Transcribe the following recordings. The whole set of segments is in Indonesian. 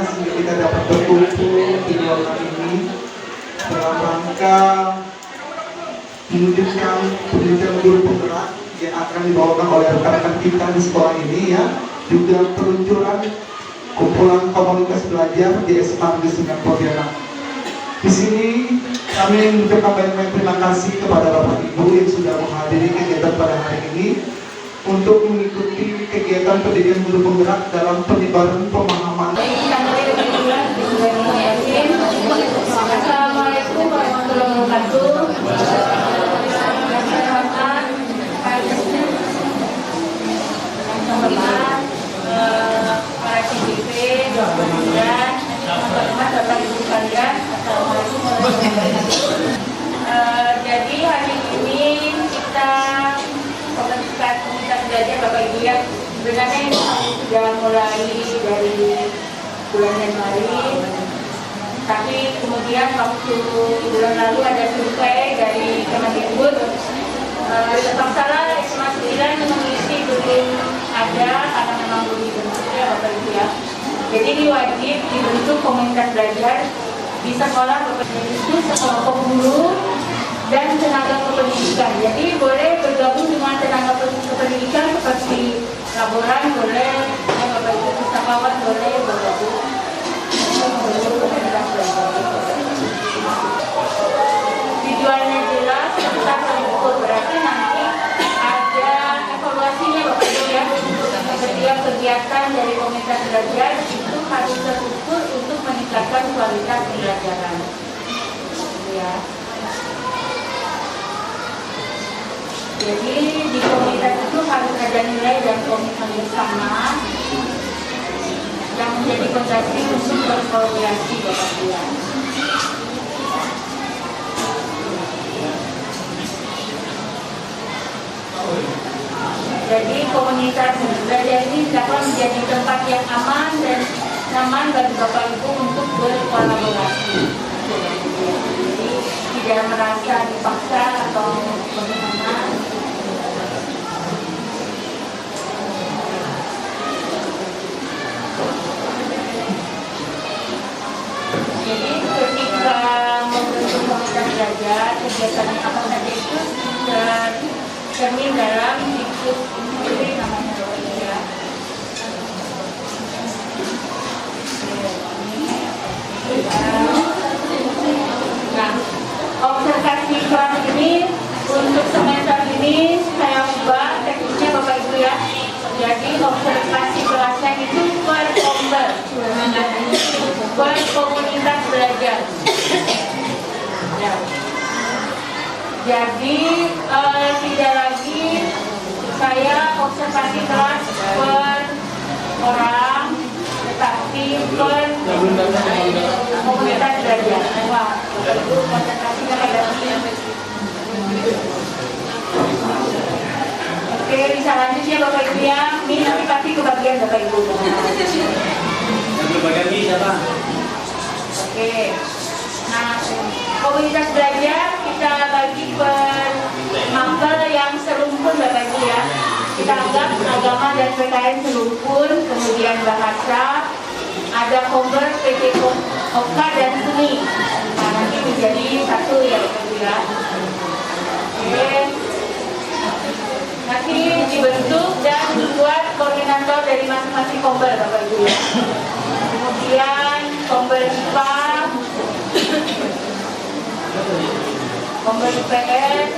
sehingga kita dapat berkumpul di ruangan ini dalam rangka menunjukkan pendidikan guru penggerak yang akan dibawakan oleh rekan-rekan kita di sekolah ini ya, juga peluncuran kumpulan komunitas belajar di SMA Negeri 9 Pontianak. Di sini kami mengucapkan banyak terima kasih kepada Bapak Ibu yang sudah menghadiri kegiatan pada hari ini untuk mengikuti kegiatan pendidikan guru penggerak dalam penyebaran pemahaman. Assalamualaikum warahmatullahi wabarakatuh. Para CGP, dan teman-teman Bapak Ibu sekalian, Assalamualaikum warahmatullahi wabarakatuh. Jadi hari ini kita komunitas belajar Bapak Ibu ya, sebenarnya ini sudah mulai dari bulan Januari, tapi kemudian waktu bulan lalu ada survei dari Kemendikbud, terpaksalah SMA 9 mengisi belum ada karena memang belum dibentuk ya Bapak Ibu ya. Jadi ini wajib dibentuk komunitas belajar di sekolah Bapak Ibu, itu sekelompok guru dan tenaga kependidikan. Jadi boleh bergabung dengan tenaga kependidikan seperti laboran boleh, Bapak Ibu pustakawan boleh bergabung. Tujuannya jelas, kita terukur, berarti nanti ada evaluasinya Bapak Ibu ya. Setiap kegiatan dari komunitas belajar itu harus terukur untuk meningkatkan kualitas pembelajaran. Ya. Jadi di komunitas itu harus ada nilai dan komitmen bersama yang menjadi fondasi untuk berkolaborasi Bapak Ibu. Jadi komunitas belajar ini dapat menjadi tempat yang aman dan nyaman bagi Bapak Ibu untuk berkolaborasi. Jadi tidak merasa dipaksa atau bagaimana. Jadi ketika membentuk komunitas belajar, kegiatan apa saja itu tercermin dalam siklus ini namanya ya. Nah, observasi kelas ini untuk semester ini saya ubah teknisnya Bapak Ibu ya. Jadi observasi kelasnya itu per komber, per komunitas belajar. Ya. Jadi tidak lagi saya observasi kelas per orang, tetapi per komunitas belajar. Wah, itu konsentrasinya pada Oke, bisa lanjut ya Bapak Ibu ya. Ini nanti pasti kebagian Bapak Ibu. Kebagian ini siapa? Oke. Nah, komunitas belajar kita bagi per mapel yang serumpun Bapak Ibu ya. Kita anggap agama dan PKN serumpun, kemudian bahasa, ada komber, PT Oka dan seni. Nah, nanti menjadi satu ya Bapak Ibu ya. Oke. Nanti dibentuk dan dibuat koordinator dari masing-masing komber Bapak Ibu ya. Kemudian komber IPA, komber IPS,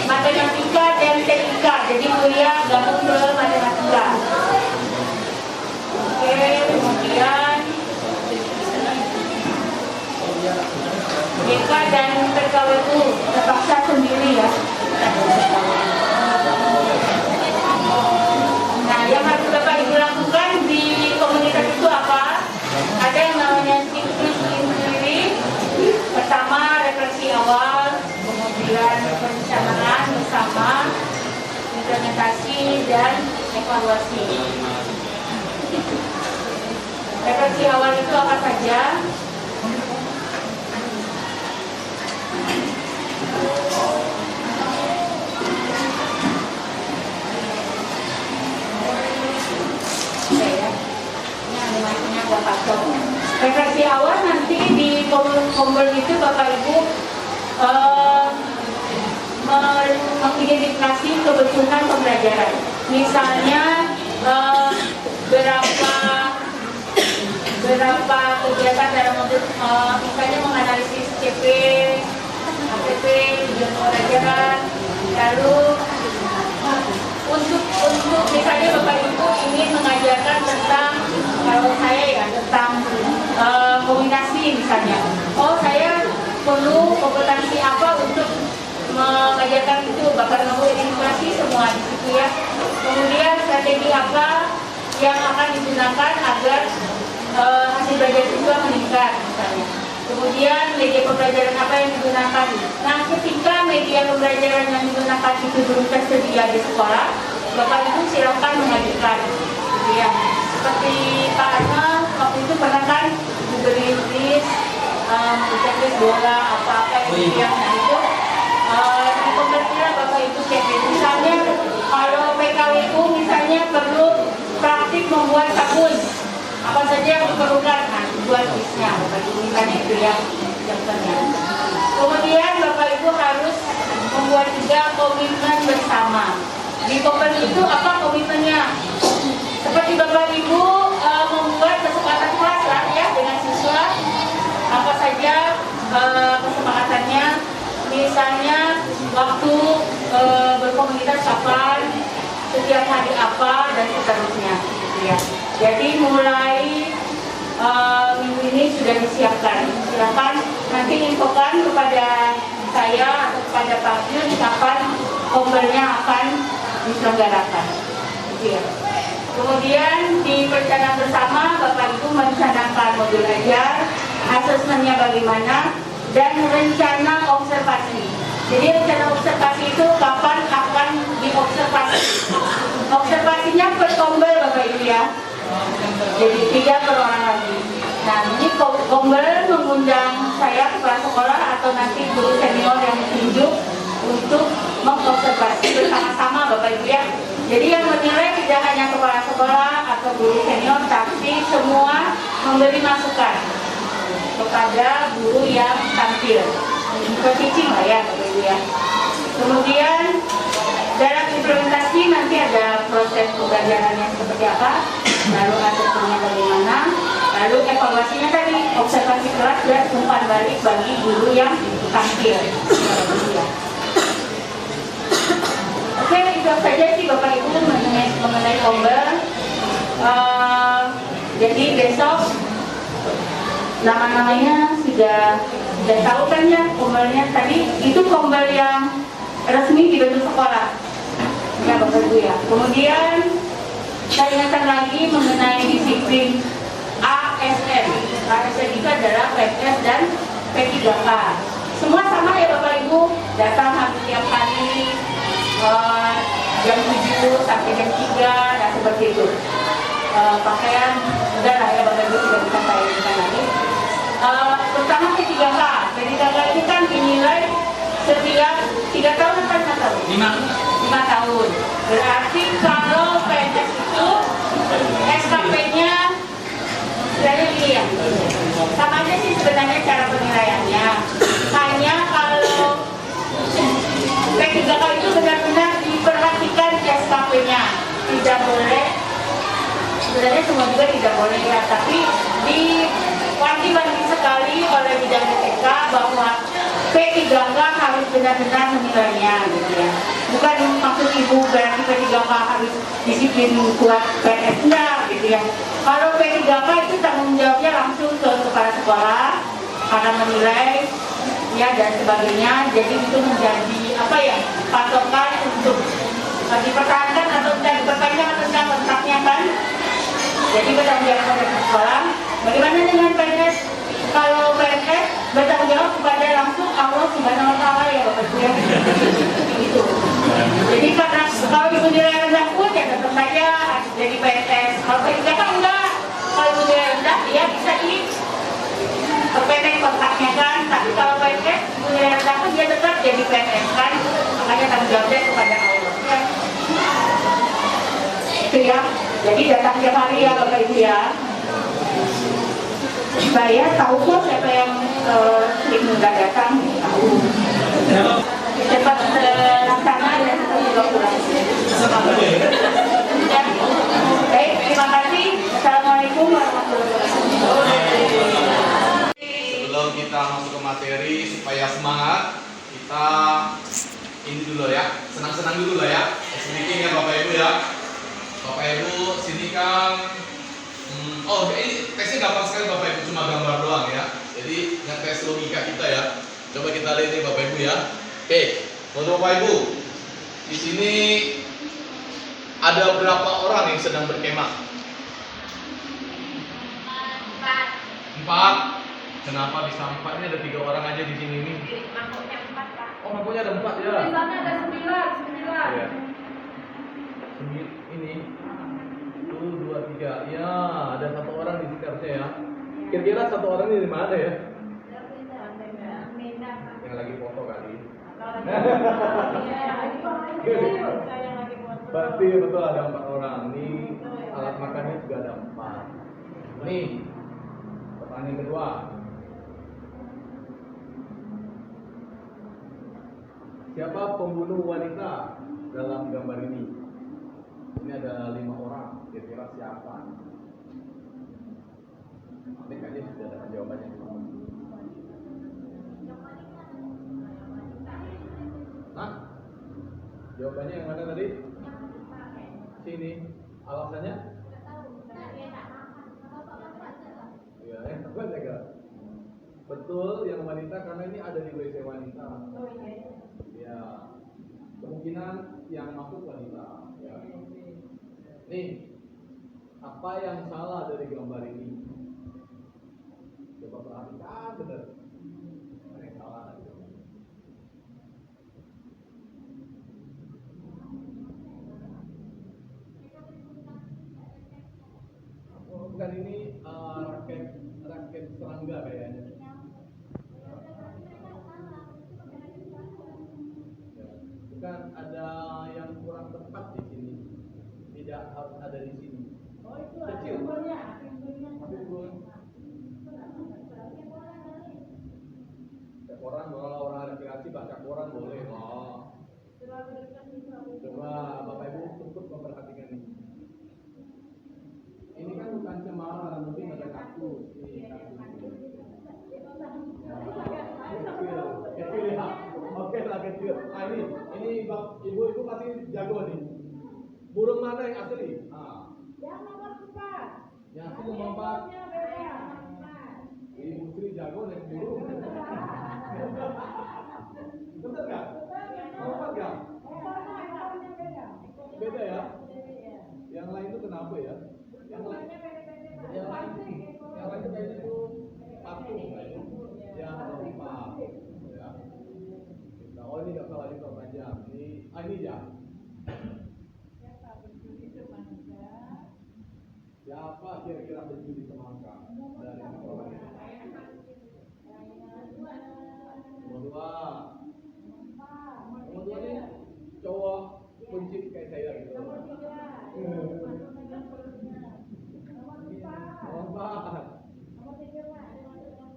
matematika dan TIK. Jadi kuliah gabung ke matematika. Oke, kemudian GK dan PKWU terpaksa sendiri ya. Nah, yang harus Bapak Ibu lakukan di komunitas itu apa? Ada yang namanya siklus sendiri. Pertama, refleksi awal, kemudian perencanaan bersama, implementasi, dan evaluasi. Refleksi awal itu apa saja? ada patok. Refleksi awal nanti di Kombel itu Bapak Ibu mengidentifikasi kebutuhan pembelajaran. Misalnya berapa kegiatan dalam misalnya menganalisis CP, APP, tujuan pembelajaran, lalu untuk misalnya Bapak Ibu ingin mengajarkan tentang kalau saya ya tentang komunikasi misalnya. Oh saya perlu kompetensi apa untuk mengajarkan itu, Bapak Ibu edukasi semua di situ ya. Kemudian strategi apa yang akan digunakan agar hasil belajar siswa meningkat misalnya. Kemudian media pembelajaran apa yang digunakan. Nah ketika media pembelajaran yang digunakan itu belum tersedia di sekolah, Bapak Ibu silakan mengajukan gitu ya. Seperti Pak Arna waktu itu pernah kan diberi list checklist bola apa-apa gitu ya. Nah itu di pembelajaran Bapak Ibu cek. Misalnya kalau PKWU misalnya perlu praktik membuat sabun, apa saja yang diperlukan, nah buat listnya Bapak Ibu misalnya itu ya daftarnya. Kemudian Bapak Ibu harus membuat juga komitmen bersama. Di komitmen itu apa komitmennya? Seperti Bapak Ibu membuat kesepakatan kelas lah ya dengan siswa, apa saja kesepakatannya, misalnya waktu berkomunitas kapan, setiap hari apa dan seterusnya gitu ya. Jadi mulai minggu ini sudah disiapkan. Silakan nanti infokan kepada saya atau kepada Pak Yun kapan kombelnya akan diselenggarakan. Gitu ya. Kemudian di perencanaan bersama Bapak Ibu merencanakan modul ajar, asesmennya bagaimana, dan rencana observasi. Jadi rencana observasi itu kapan akan diobservasi. Observasinya per kombel Bapak Ibu ya. Jadi 3 per orang lagi. Nah ini kombel mengundang saya kepala sekolah atau nanti guru senior yang ditunjuk untuk mengobservasi bersama-sama Bapak Ibu ya. Jadi yang menilai tidak hanya kepala sekolah atau guru senior, tapi semua memberi masukan kepada guru yang tampil. Teaching lah ya Bapak Ibu ya. Kemudian dalam implementasi nanti ada proses pembelajarannya seperti apa, lalu asesmennya bagaimana, lalu evaluasinya tadi observasi kelas dan umpan balik bagi guru yang tampil. Oke, itu saja sih Bapak Ibu mengenai kombel. Jadi besok nama-namanya sudah tahu kan ya kombelnya tadi itu kombel yang resmi dibentuk sekolah ya Bapak Ibu ya. Kemudian saya ingatkan lagi mengenai disiplin ASN. ASN itu adalah PNS dan P3K. Semua sama ya Bapak Ibu, datang hampir tiap hari jam 7 sampai jam 3, nah seperti itu. Pakaian udah lah ya Bapak Ibu, tidak bisa saya ingatkan lagi. Pertama P3K. P3K itu kan dinilai setiap 3 tahun atau 5 tahun? 5 tahun. Berarti kalau PNS itu SKP-nya istilahnya gini ya, sama aja sih sebenarnya cara penilaiannya. Hanya kalau P3K itu benar-benar diperhatikan SKP-nya, tidak boleh. Sebenarnya semua juga tidak boleh ya, tapi diwanti-wanti sekali oleh bidang PTK bahwa P3K harus benar-benar menilainya gitu ya. Bukan maksud ibu berarti P3K harus disiplin buat PNS-nya gitu ya. Kalau P3K itu tanggung jawabnya langsung ke kepala sekolah karena menilai ya dan sebagainya. Jadi itu menjadi apa ya, patokan untuk dipertahankan atau tidak diperpanjang atau tidak kontraknya kan. Jadi bertanggung jawab pada sekolah. Bagaimana dengan PNS? Kalau PNS bertanggung jawab kepada langsung Allah Subhanahu wa Ta'ala ya Bapak Ibu ya. Gitu. Jadi karena kalau ibu nilai rendah pun ya tetap saja jadi PNS. Kalau P3K kan enggak. Kalau ibu nilai rendah ya bisa diperpendek kontraknya kan. Tapi kalau PNS ibu nilai rendah pun dia tetap jadi PNS kan. Makanya tanggung jawabnya kepada Allah ya. Itu ya. Jadi datang tiap hari ya Bapak Ibu ya. Saya tahu kok siapa yang sering nggak datang, tahu. Cepat terlaksana dan kita juga pulang. Ya. Baik, terima kasih. Assalamualaikum warahmatullahi wabarakatuh. Sebelum kita masuk ke materi supaya semangat, kita ini dulu ya, senang-senang dulu lah ya. Sedikit ya Bapak Ibu ya. Bapak Ibu sini kan ini tesnya gampang sekali Bapak Ibu, cuma gambar doang ya. Jadi ngetes logika kita ya. Coba kita lihat nih Bapak Ibu ya. Oke, untuk Bapak Ibu, di sini ada berapa orang yang sedang berkemah? 4. Kenapa bisa 4? Ini ada 3 orang aja di sini nih. Mangkoknya 4, Pak. Oh, mangkoknya ada 4 ya. Di sana ada 9. Ya. Ini 1, 2, 3. Ya, ada 1 orang di sekitarnya ya. Kira-kira 1 orang ini di mana ya? Yang lagi foto kali. Berarti betul ada 4 orang. Ini alat makannya juga ada 4. Nih, pertanyaan kedua. Siapa pembunuh wanita dalam gambar ini? Ini ada 5 orang. Kira-kira siapa? Nanti kayaknya sudah dapat jawabannya. Hah? Jawabannya yang mana tadi? Sini. Alasannya? Ya, apa jaga? Betul, yang wanita karena ini ada di WC wanita. Ya, kemungkinan yang masuk wanita. Ya. Nih, apa yang salah dari gambar ini? Coba perhatikan benar. Apa yang salah dari gambar ini? Bukan ini raket serangga kayaknya. Bukan, ada yang kurang tepat di sini. Tidak harus ada di sini. Oh, itu kecil. Koran, kalau orang rekreasi baca koran boleh. Oh. Coba Bapak Ibu cukup memperhatikan ini. Ini kan bukan cemara, mungkin ada kaktus. Ini kaktus. Kecil ya. Oke lah kecil. Nah ini ibu pasti jago nih. Burung mana yang asli? Yang nomor 4. Yang asli nomor 4. Ibu Sri jago nih burung. Betul nggak? Nomor 4 nggak? Beda ya? Yang lain itu kenapa ya? Yang lain kayaknya itu patung kayaknya. Yang nomor 4. Ya. Oh ini nggak salah juga panjang. Ini ya. Siapa kira-kira pencuri semangka dari orang ini? Nomor 2 ini cowok kunci kayak saya gitu. Nomor 4.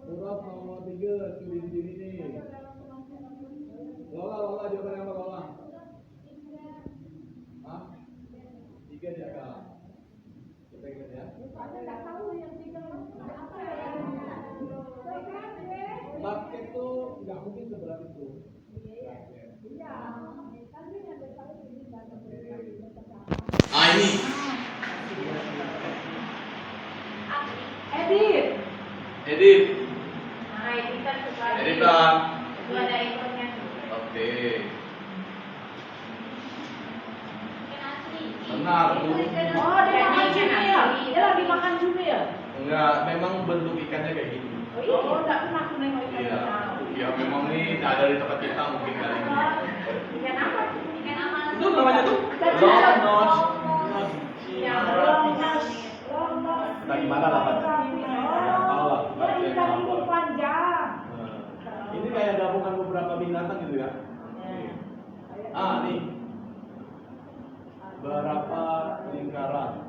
Urap nomor 3 curi di sini nih. Lola jawabannya apa Lola? Hah? 3 jaga. Kita ingat ya. Basket tuh nggak mungkin seberat itu. Ini. Edit. Nah, editan sesuatu. Editan. Itu ada ikonnya. Oke. Benar tuh. Oh, dia makan cumi ya? Dia lagi makan cumi ya? Enggak, memang bentuk ikannya kayak gini. Oh, enggak pernah aku nengok ikan. Iya. Ya memang nih ada di tempat kita mungkin kali ini. Ikan apa? Ikan apa? Itu namanya tuh long nose. Nah, gimana lah Pak? Tahu lah. Ikan itu panjang. Ini kayak gabungan beberapa binatang gitu ya. Nih. Berapa lingkaran?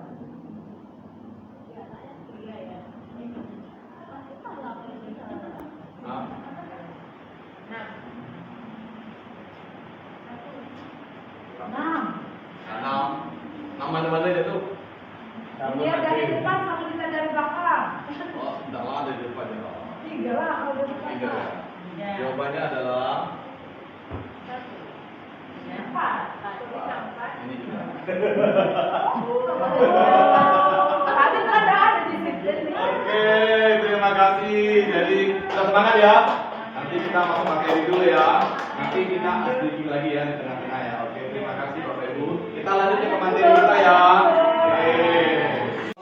tiga ya. Ya. Jawabannya adalah ini juga. Tapi kan ada di sini. Oke, terima kasih. Jadi kita semangat ya. Nanti kita masuk materi dulu ya. Nanti kita asli lagi ya di tengah-tengah ya. Oke, terima kasih Bapak Ibu. Kita lanjut ke materi kita ya. Oke.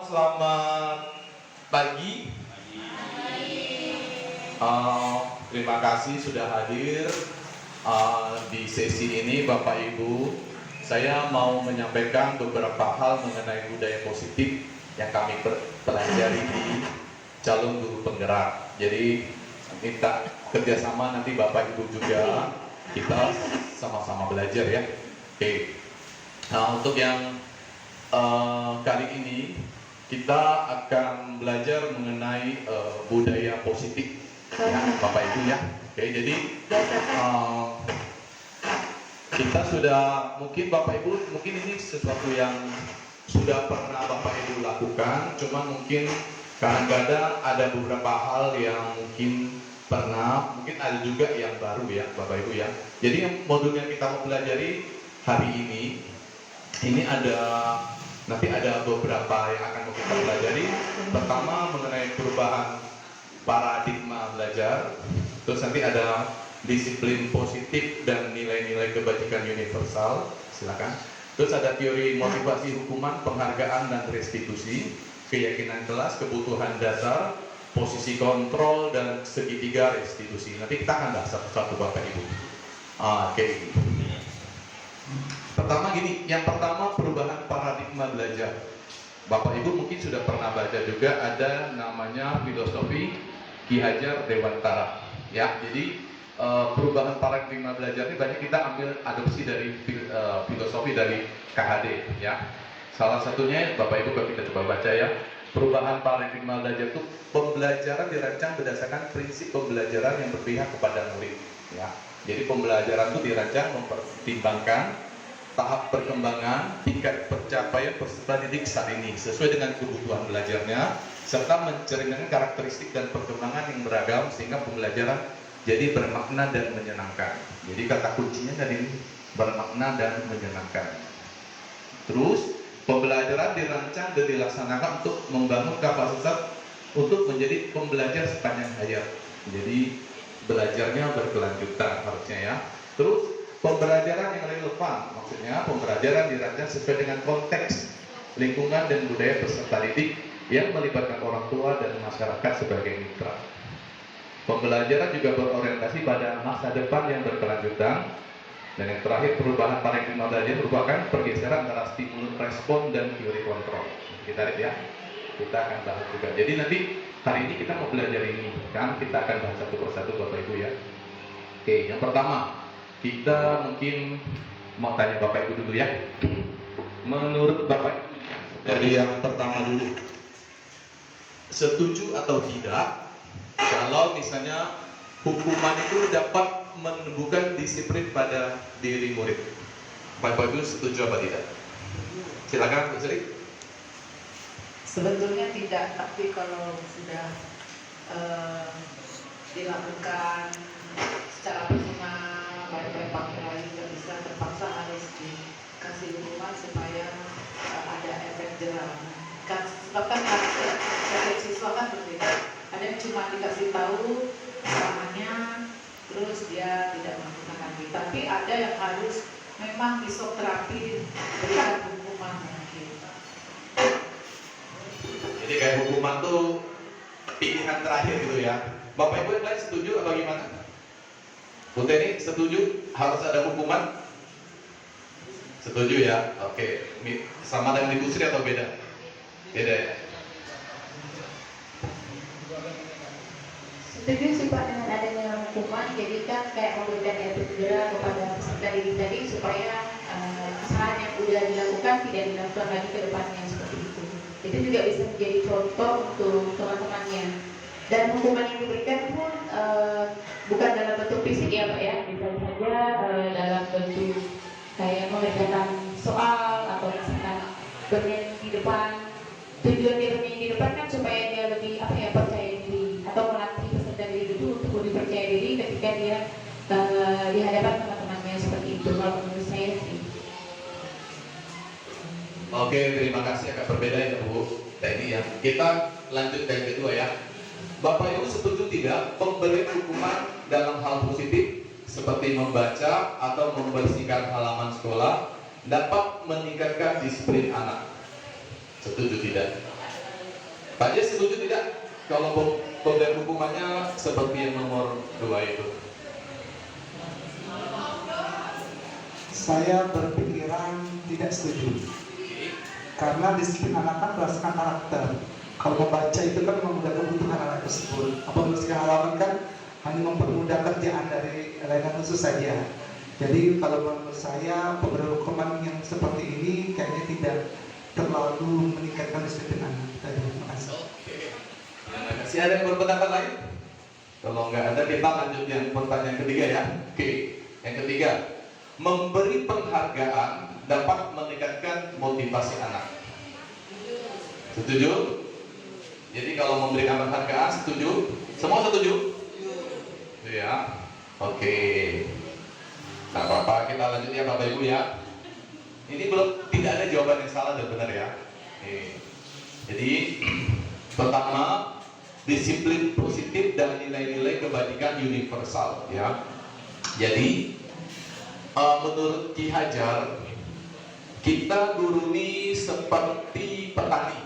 Selamat pagi. Terima kasih sudah hadir di sesi ini Bapak Ibu. Saya mau menyampaikan beberapa hal mengenai budaya positif yang kami pelajari di calon guru penggerak. Jadi minta kerjasama nanti Bapak Ibu juga, kita sama-sama belajar ya. Oke. Nah, untuk yang kali ini kita akan belajar mengenai budaya positif ya, Bapak Ibu ya. Oke, jadi kita sudah mungkin Bapak Ibu mungkin ini sesuatu yang sudah pernah Bapak Ibu lakukan, cuma mungkin kadang-kadang ada beberapa hal yang mungkin pernah, mungkin ada juga yang baru ya Bapak Ibu ya. Jadi yang modul yang kita mau pelajari hari ini nanti ada beberapa yang akan kita pelajari. Pertama mengenai perubahan paradigma belajar, terus nanti ada disiplin positif dan nilai-nilai kebajikan universal, silakan. Terus ada teori motivasi hukuman, penghargaan dan restitusi, keyakinan kelas, kebutuhan dasar, posisi kontrol dan segitiga restitusi. Nanti kita akan bahas satu-satu Bapak Ibu. Oke. Pertama gini, yang pertama perubahan paradigma belajar. Bapak Ibu mungkin sudah pernah baca juga ada namanya filosofi Ki Hajar Dewantara. Ya, jadi perubahan paradigma belajar ini banyak kita ambil adopsi dari filosofi dari KHD ya. Salah satunya Bapak Ibu kalau kita coba baca ya, perubahan paradigma belajar itu pembelajaran dirancang berdasarkan prinsip pembelajaran yang berpihak kepada murid ya. Jadi pembelajaran itu dirancang mempertimbangkan tahap perkembangan, tingkat pencapaian peserta didik saat ini sesuai dengan kebutuhan belajarnya, serta mencerminkan karakteristik dan perkembangan yang beragam sehingga pembelajaran jadi bermakna dan menyenangkan. Jadi kata kuncinya dari ini bermakna dan menyenangkan. Terus pembelajaran dirancang dan dilaksanakan untuk membangun kapasitas untuk menjadi pembelajar sepanjang hayat. Jadi belajarnya berkelanjutan harusnya ya. Terus pembelajaran yang relevan, maksudnya pembelajaran dirancang sesuai dengan konteks, lingkungan dan budaya peserta didik yang melibatkan orang tua dan masyarakat sebagai mitra. Pembelajaran juga berorientasi pada masa depan yang berkelanjutan. Dan yang terakhir, perubahan paradigma belajar merupakan pergeseran antara stimulus respon dan teori kontrol. Kita lihat ya, kita akan bahas juga. Jadi nanti hari ini kita mau belajar ini, kan kita akan bahas satu persatu Bapak Ibu ya. Oke, yang pertama kita mungkin mau tanya Bapak Ibu dulu ya. Menurut Bapak Ibu, dari yang pertama dulu, setuju atau tidak kalau misalnya hukuman itu dapat menumbuhkan disiplin pada diri murid? Bapak Ibu setuju apa tidak? Silakan Bu Sri. Sebetulnya tidak, tapi kalau sudah dilakukan secara personal, baik-baik pakai lain nggak bisa, terpaksa harus dikasih hukuman supaya ada efek jerah. Kan sebab kan setiap siswa kan berbeda. Ada yang cuma dikasih tahu namanya, terus dia tidak melakukan lagi. Tapi ada yang harus memang disoterapi berikan hukuman gitu. Jadi kayak hukuman tuh pilihan terakhir gitu ya. Bapak Ibu yang lain setuju atau gimana? Bu Teni setuju harus ada hukuman? Setuju ya? Oke. Sama dengan Ibu Sri atau beda? Beda ya? Setuju sih Pak dengan adanya hukuman, jadi kan kayak memberikan efek jerah kepada peserta didik tadi supaya kesalahan yang sudah dilakukan tidak dilakukan lagi ke depannya seperti itu. Itu juga bisa menjadi contoh untuk teman-temannya. Dan hukuman yang diberikan pun bukan dalam bentuk fisik ya Pak ya, bisa saja dalam bentuk kayak mengerjakan soal atau misalkan bernyanyi di depan. Tujuan dia bernyanyi di depan kan supaya dia lebih percaya diri atau melatih peserta didik itu untuk lebih percaya Oke, terima kasih. Agak berbeda ya Bu. Nah ini ya. Kita lanjut ke yang kedua ya. Bapak Ibu setuju tidak pemberian hukuman dalam hal positif seperti membaca atau membersihkan halaman sekolah dapat meningkatkan disiplin anak? Setuju tidak? Pak Jess setuju tidak? Kalau pemberian hukumannya seperti yang nomor 2 itu. Saya berpikiran tidak setuju. Karena disiplin anak kan berdasarkan karakter. Kalau membaca itu kan memudahkan kebutuhan anak tersebut. Apa membersihkan halaman kan hanya mempermudah kerjaan dari layanan khusus saja. Jadi kalau menurut saya pemberian hukuman yang seperti ini kayaknya tidak terlalu meningkatkan disiplin anak. Terima kasih. Terima kasih. Ada yang berpendapat lain? Kalau nggak ada kita lanjut yang pertanyaan ketiga ya. Oke. Yang ketiga, memberi penghargaan dapat meningkatkan motivasi anak. Setuju? Jadi kalau memberikan penghargaan setuju? Semua setuju? Ya. Oke. Nah, Bapak kita lanjut ya Bapak Ibu ya. Ini belum, tidak ada jawaban yang salah dan benar ya. Oke. Jadi pertama, disiplin positif dan nilai-nilai kebajikan universal ya. Jadi menurut Ki Hajar, kita dulu ini seperti petani,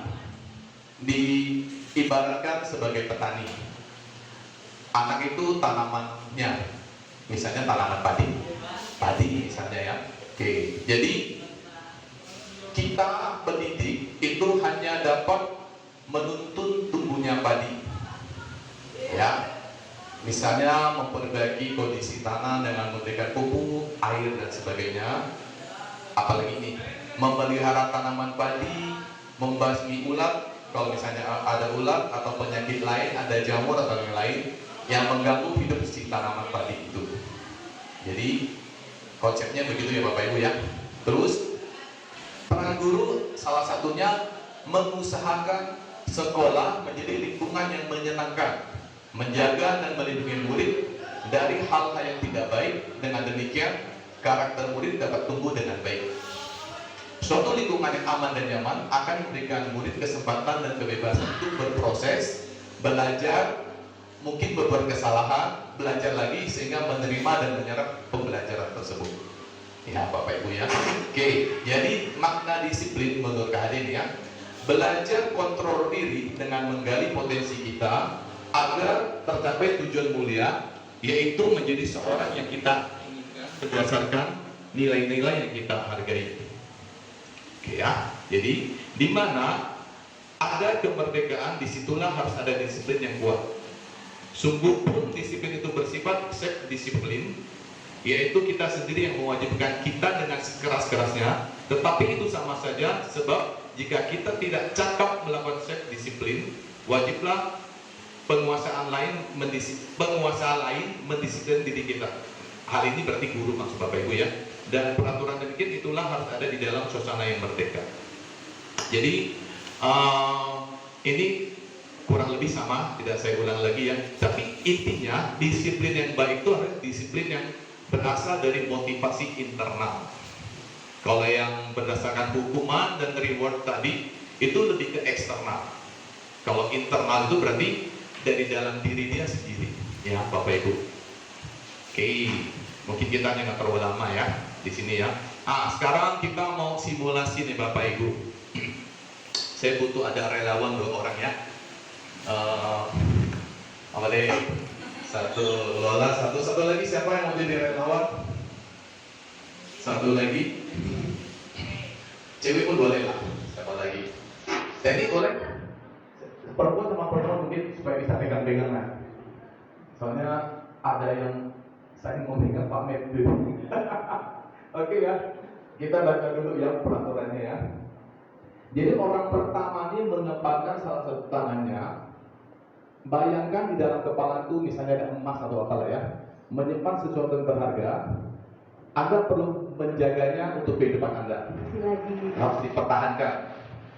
diibaratkan sebagai petani. Anak itu tanamannya, misalnya tanaman padi misalnya ya. Oke, jadi kita pendidik itu hanya dapat menuntun tumbuhnya padi, ya. Misalnya memperbaiki kondisi tanah dengan memberikan pupuk, air dan sebagainya. Apalagi ini, memelihara tanaman padi, membasmi ulat. Kalau misalnya ada ulat atau penyakit lain, ada jamur atau yang lain yang mengganggu hidup si tanaman padi itu. Jadi konsepnya begitu ya Bapak Ibu ya. Terus peran guru salah satunya mengusahakan sekolah menjadi lingkungan yang menyenangkan, menjaga dan melindungi murid dari hal-hal yang tidak baik. Dengan demikian karakter murid dapat tumbuh dengan baik. Suatu lingkungan yang aman dan nyaman akan memberikan murid kesempatan dan kebebasan untuk berproses, belajar, mungkin berbuat kesalahan, belajar lagi sehingga menerima dan menyerap pembelajaran tersebut. Ya Bapak Ibu ya. Oke, jadi makna disiplin menurut KHD ya, belajar kontrol diri dengan menggali potensi kita agar tercapai tujuan mulia, yaitu menjadi seorang yang kita inginkan berdasarkan nilai-nilai yang kita hargai. Oke ya, jadi di mana ada kemerdekaan, disitulah harus ada disiplin yang kuat. Sungguh pun disiplin itu bersifat self disiplin, yaitu kita sendiri yang mewajibkan kita dengan sekeras-kerasnya. Tetapi itu sama saja, sebab jika kita tidak cakap melakukan self disiplin, wajiblah penguasa lain mendisiplin diri kita. Hal ini berarti guru maksud Bapak Ibu ya. Dan peraturan demikian itulah harus ada di dalam suasana yang merdeka. Jadi ini kurang lebih sama, tidak saya ulang lagi ya. Tapi intinya disiplin yang baik itu harus disiplin yang berasal dari motivasi internal. Kalau yang berdasarkan hukuman dan reward tadi itu lebih ke eksternal. Kalau internal itu berarti dari dalam diri dia sendiri, ya Bapak Ibu. Oke, mungkin kita nggak terlalu lama ya di sini ya. Sekarang kita mau simulasi nih Bapak Ibu. Saya butuh ada relawan 2 orang ya. Apa deh? Satu Lola, satu lagi siapa yang mau jadi relawan? Satu lagi. Cewek pun boleh lah. Siapa lagi? Teni boleh? Perempuan sama perempuan mungkin supaya bisa pegang-pegangan. Soalnya ada yang saya mau pegang pamit dulu. Oke ya, kita baca dulu ya peraturannya ya. Jadi orang pertama ini mengembangkan salah satu tangannya. Bayangkan di dalam kepala itu misalnya ada emas atau apalah ya, menyimpan sesuatu yang berharga. Anda perlu menjaganya untuk kehidupan Anda. Harus dipertahankan.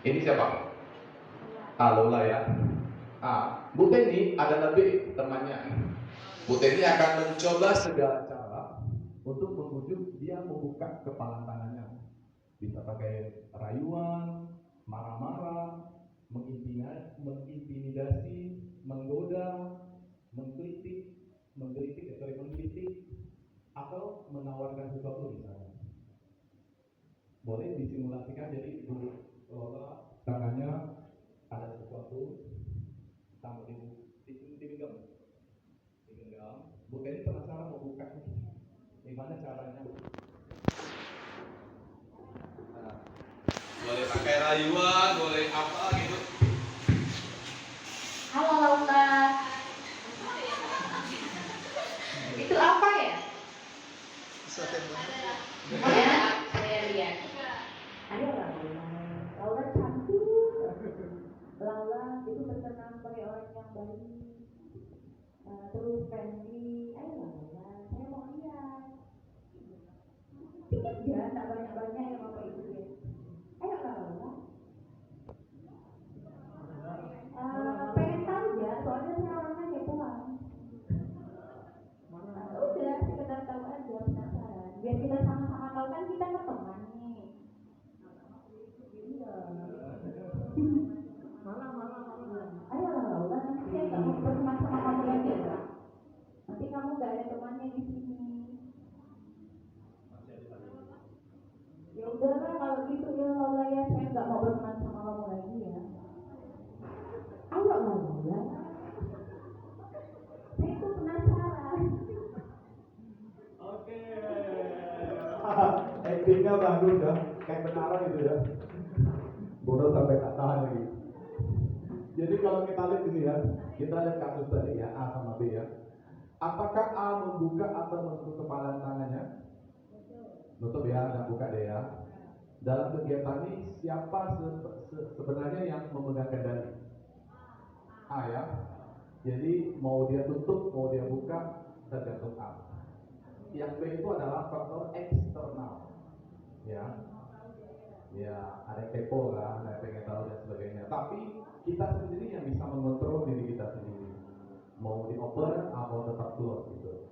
Ini siapa? Lola ya. Bu Teni ada lebih temannya. Bu Teni akan mencoba segala cara untuk membujuk dia membuka kepala tangannya. Bisa pakai rayuan, mengintimidasi, menggoda, mengkritik, atau menawarkan sesuatu misalnya. Boleh disimulasikan, jadi Ibu Lola tangannya ada sesuatu sama digenggam. Bu Teni penasaran mau buka nih, gimana caranya? Boleh pakai rayuan, boleh apa gitu. Halo Laura. Itu apa ya? Ya, saya lihat. Ayo Laura cantik. Laura itu terkenal sebagai orang yang baik. Terus friendly. Ayo Laura, saya mau lihat. Tidak ya, tak banyak-banyak yang apa itu ya. Ayo Laura. Pengen tahu ya, soalnya saya orangnya kepoan. Udah, sekedar tahu aja, penasaran. Biar kita sama-sama tahu kan kita teman nih. Iya. Ayo Laura, nanti saya nggak mau berteman sama kamu lagi ya. Nanti kamu nggak ada temannya di sini. Ya udahlah kalau gitu ya Laura ya, saya nggak mau berteman sama kamu lagi ya. Ayo Laura. Saya tuh penasaran. Oke. Actingnya bagus ya, kayak benaran itu ya. Bodoh sampai tak tahan lagi. Jadi kalau kita lihat ini ya, kita lihat kasus tadi ya, A sama B ya. Apakah A membuka atau menutup kepala tangannya? Nutup ya, dan buka deh ya. Dalam kegiatan ini siapa sebenarnya yang memegang kendali? A ya. Jadi mau dia tutup, mau dia buka, tergantung A. Yang B itu adalah faktor eksternal. Ya. Ya, ada kepo lah, ada pengen tahu dan sebagainya. Tapi kita sendiri yang bisa mengontrol diri kita sendiri. Mau di open atau tetap close gitu.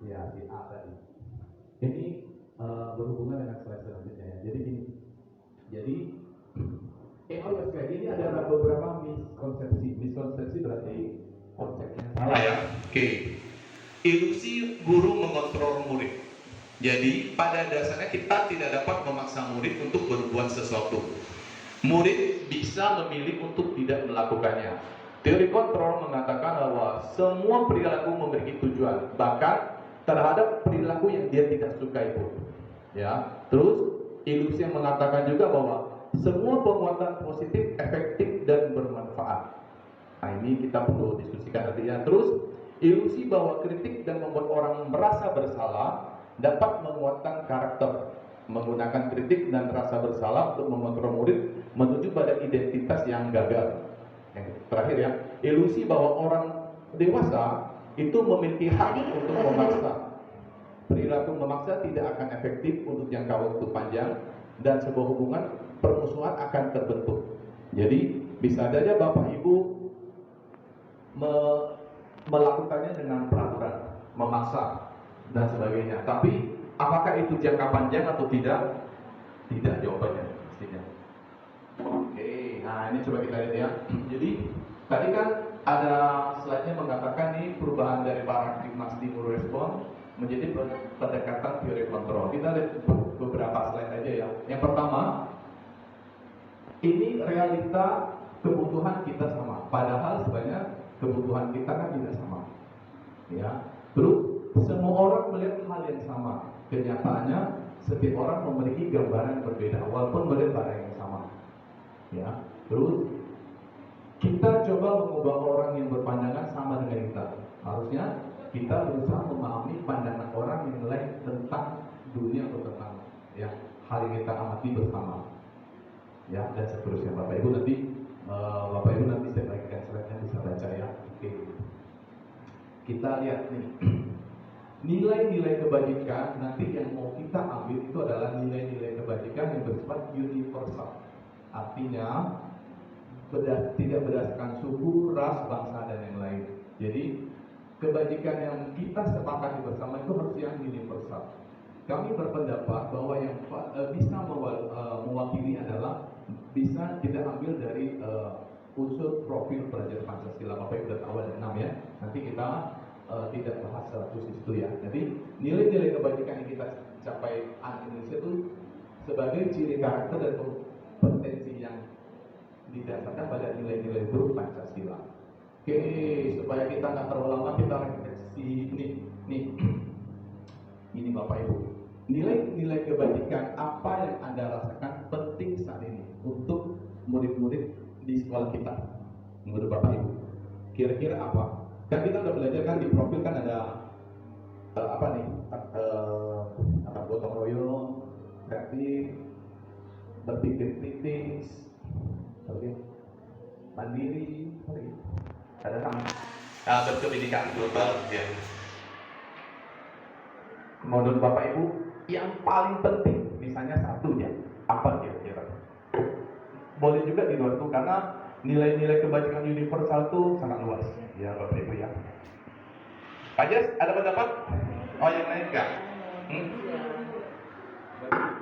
Ya, si A tadi. Ini berhubungan dengan slide selanjutnya ya. Jadi gini. Jadi ini ada beberapa miskonsepsi. Miskonsepsi berarti konsepnya Salah ya. Oke. Ilusi guru mengontrol murid. Jadi pada dasarnya kita tidak dapat memaksa murid untuk berbuat sesuatu. Murid bisa memilih untuk tidak melakukannya. Teori kontrol mengatakan bahwa semua perilaku memiliki tujuan, bahkan terhadap perilaku yang dia tidak sukai pun. Ya. Terus ilusi yang mengatakan juga bahwa semua penguatan positif, efektif dan bermanfaat. Nah, ini kita perlu diskusikan nanti ya. Terus ilusi bahwa kritik dan membuat orang merasa bersalah dapat menguatkan karakter, menggunakan kritik dan rasa bersalah untuk mengontrol murid menuju pada identitas yang gagal. Yang terakhir ya, ilusi bahwa orang dewasa itu memiliki hak untuk memaksa. Perilaku memaksa tidak akan efektif untuk jangka waktu panjang dan sebuah hubungan permusuhan akan terbentuk. Jadi bisa saja Bapak Ibu melakukannya dengan peraturan, memaksa dan sebagainya. Tapi apakah itu jangka panjang atau tidak? Tidak jawabannya pastinya. Oke, nah ini coba kita lihat ya. Jadi tadi kan ada slide-nya mengatakan nih perubahan dari paradigma stimulus respon menjadi pendekatan teori kontrol. Kita lihat beberapa slide aja ya. Yang pertama, ini realita kebutuhan kita sama. Padahal sebenarnya kebutuhan kita kan tidak sama. Ya. Terus semua orang melihat hal yang sama. Kenyataannya setiap orang memiliki gambaran berbeda walaupun melihat barang yang sama. Ya. Terus kita coba mengubah orang yang berpandangan sama dengan kita. Harusnya kita berusaha memahami pandangan orang yang lain tentang dunia atau tentang ya hal yang kita amati bersama. Ya, dan seterusnya. Bapak Ibu nanti saya bagikan slide-nya bisa baca ya. Oke. Kita lihat nih. Nilai-nilai kebajikan nanti yang mau kita ambil itu adalah nilai-nilai kebajikan yang bersifat universal. Artinya tidak berdasarkan suku, ras, bangsa dan yang lain. Jadi kebajikan yang kita sepakati bersama itu harus yang universal. Kami berpendapat bahwa yang bisa mewakili adalah bisa kita ambil dari unsur profil pelajar Pancasila. Bapak Ibu sudah tahu ada 6 ya. Nanti kita tidak bahas secara khusus itu ya. Jadi nilai-nilai kebajikan yang kita capai anak Indonesia itu sebagai ciri karakter dan kompetensi yang didasarkan pada nilai-nilai itu Pancasila. Oke, supaya kita nggak terlalu lama kita refleksi ini Bapak Ibu. Nilai-nilai kebajikan apa yang Anda rasakan penting saat ini untuk murid-murid di sekolah kita menurut Bapak Ibu? Kira-kira apa? Kan kita udah belajar kan di profil kan ada gotong royong, kreatif, berpikir kritis, mandiri, ada nama berpendidikan global ya. Menurut Bapak Ibu yang paling penting misalnya satu ya, apa kira-kira? Boleh juga di luar itu karena nilai-nilai kebajikan universal itu sangat luas ya Bapak Ibu ya. Pak Jas, ada pendapat? Oh yang lain enggak?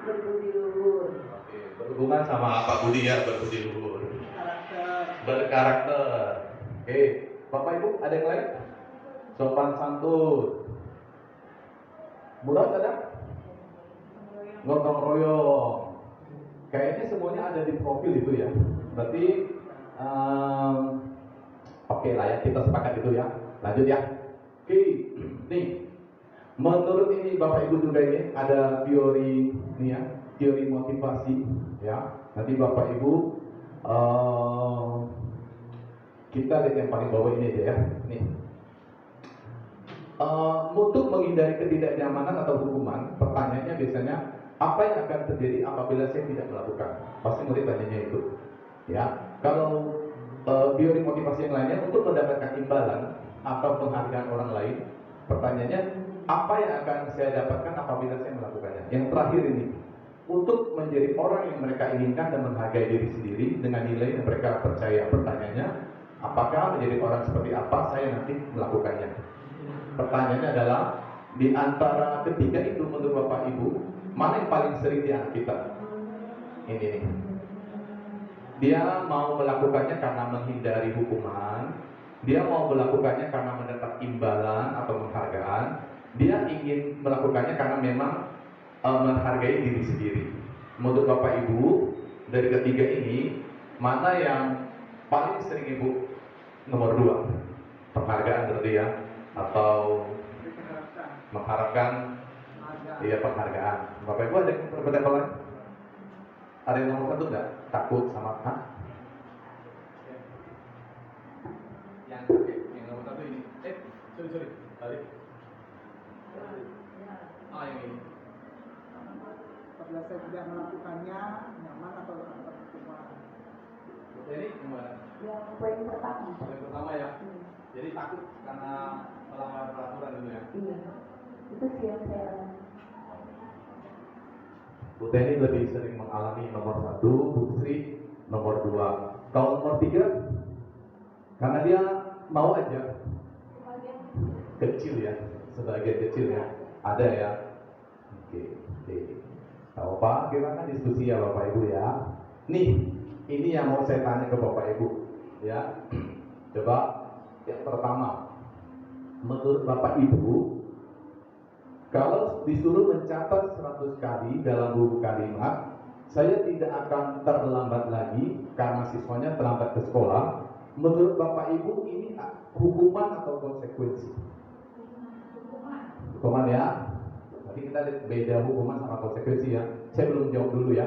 Berbudi luhur. Oke, berhubungan sama Pak Budi ya, berbudi luhur. Berkarakter. Oke, Bapak Ibu ada yang lain? Sopan santun. Buras ada? Gotong royong. Kayaknya semuanya ada di profil itu ya. Berarti oke lah ya, kita sepakat itu ya. Lanjut ya. Oke, nih. Menurut ini Bapak Ibu juga ini ada teori nih ya, teori motivasi ya. Nanti Bapak Ibu kita lihat yang paling bawah ini aja ya. Nih. Untuk menghindari ketidaknyamanan atau hukuman, pertanyaannya biasanya apa yang akan terjadi apabila saya tidak melakukan? Pasti murid tanyanya itu. Ya, kalau teori motivasi yang lainnya untuk mendapatkan imbalan atau penghargaan orang lain, pertanyaannya apa yang akan saya dapatkan apabila saya melakukannya? Yang terakhir ini, untuk menjadi orang yang mereka inginkan dan menghargai diri sendiri dengan nilai yang mereka percaya. Pertanyaannya, apakah menjadi orang seperti apa saya nanti melakukannya? Pertanyaannya adalah di antara ketiga itu menurut Bapak Ibu, mana yang paling sering di anak kita? Ini nih. Dia mau melakukannya karena menghindari hukuman, dia mau melakukannya karena mendapat imbalan atau penghargaan, dia ingin melakukannya karena memang menghargai diri sendiri. Menurut Bapak Ibu, dari ketiga ini, mana yang paling sering Ibu? Nomor 2, penghargaan berarti ya, atau mengharapkan iya penghargaan. Bapak Ibu ada yang berbeda lain? Ada yang nomor 1 enggak? Takut sama Yang nomor 1 ini. Sorry, balik. Yang ini. Apabila saya tidak melakukannya, nyaman atau hukuman? Jadi gimana? Yang poin pertama. Yang pertama ya. Jadi takut karena melanggar peraturan dulu ya. Iya. Itu sih yang saya. Bu Teni lebih sering mengalami nomor 1, Bu Sri nomor 2. Kalau nomor 3, karena dia mau aja. Kecil ya, sebagian kecil ya. Ada ya. Oke. Tahu Pak, kita kan diskusi ya Bapak Ibu ya. Nih, ini yang mau saya tanya ke Bapak Ibu ya. Coba yang pertama, menurut Bapak Ibu, kalau disuruh mencatat 100 kali dalam buku kalimat, saya tidak akan terlambat lagi karena siswanya terlambat ke sekolah. Menurut Bapak Ibu, ini hukuman atau konsekuensi? Hukuman ya. Nanti kita lihat beda hukuman sama konsekuensi ya. Saya belum jawab dulu ya.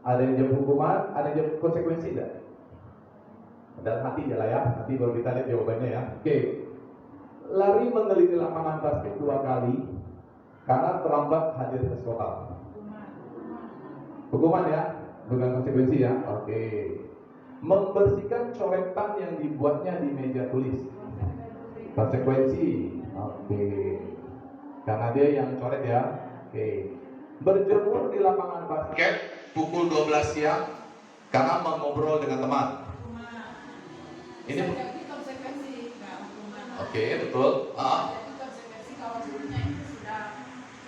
Ada yang jawab hukuman, ada yang jawab konsekuensi enggak? Dalam hati ya lah ya. Nanti baru kita lihat jawabannya ya. Oke. Lari mengelilingi lapangan basket 2 kali karena terlambat hadir ke sekolah. Hukuman ya, bukan konsekuensi ya. Oke. Membersihkan coretan yang dibuatnya di meja tulis. Konsekuensi. Oke. Karena dia yang coret ya. Oke. Berjemur di lapangan basket pukul 12 siang karena mengobrol dengan teman. Ini konsekuensi, nggak hukuman. Oke, betul. Konsekuensi kalau gurunya itu sudah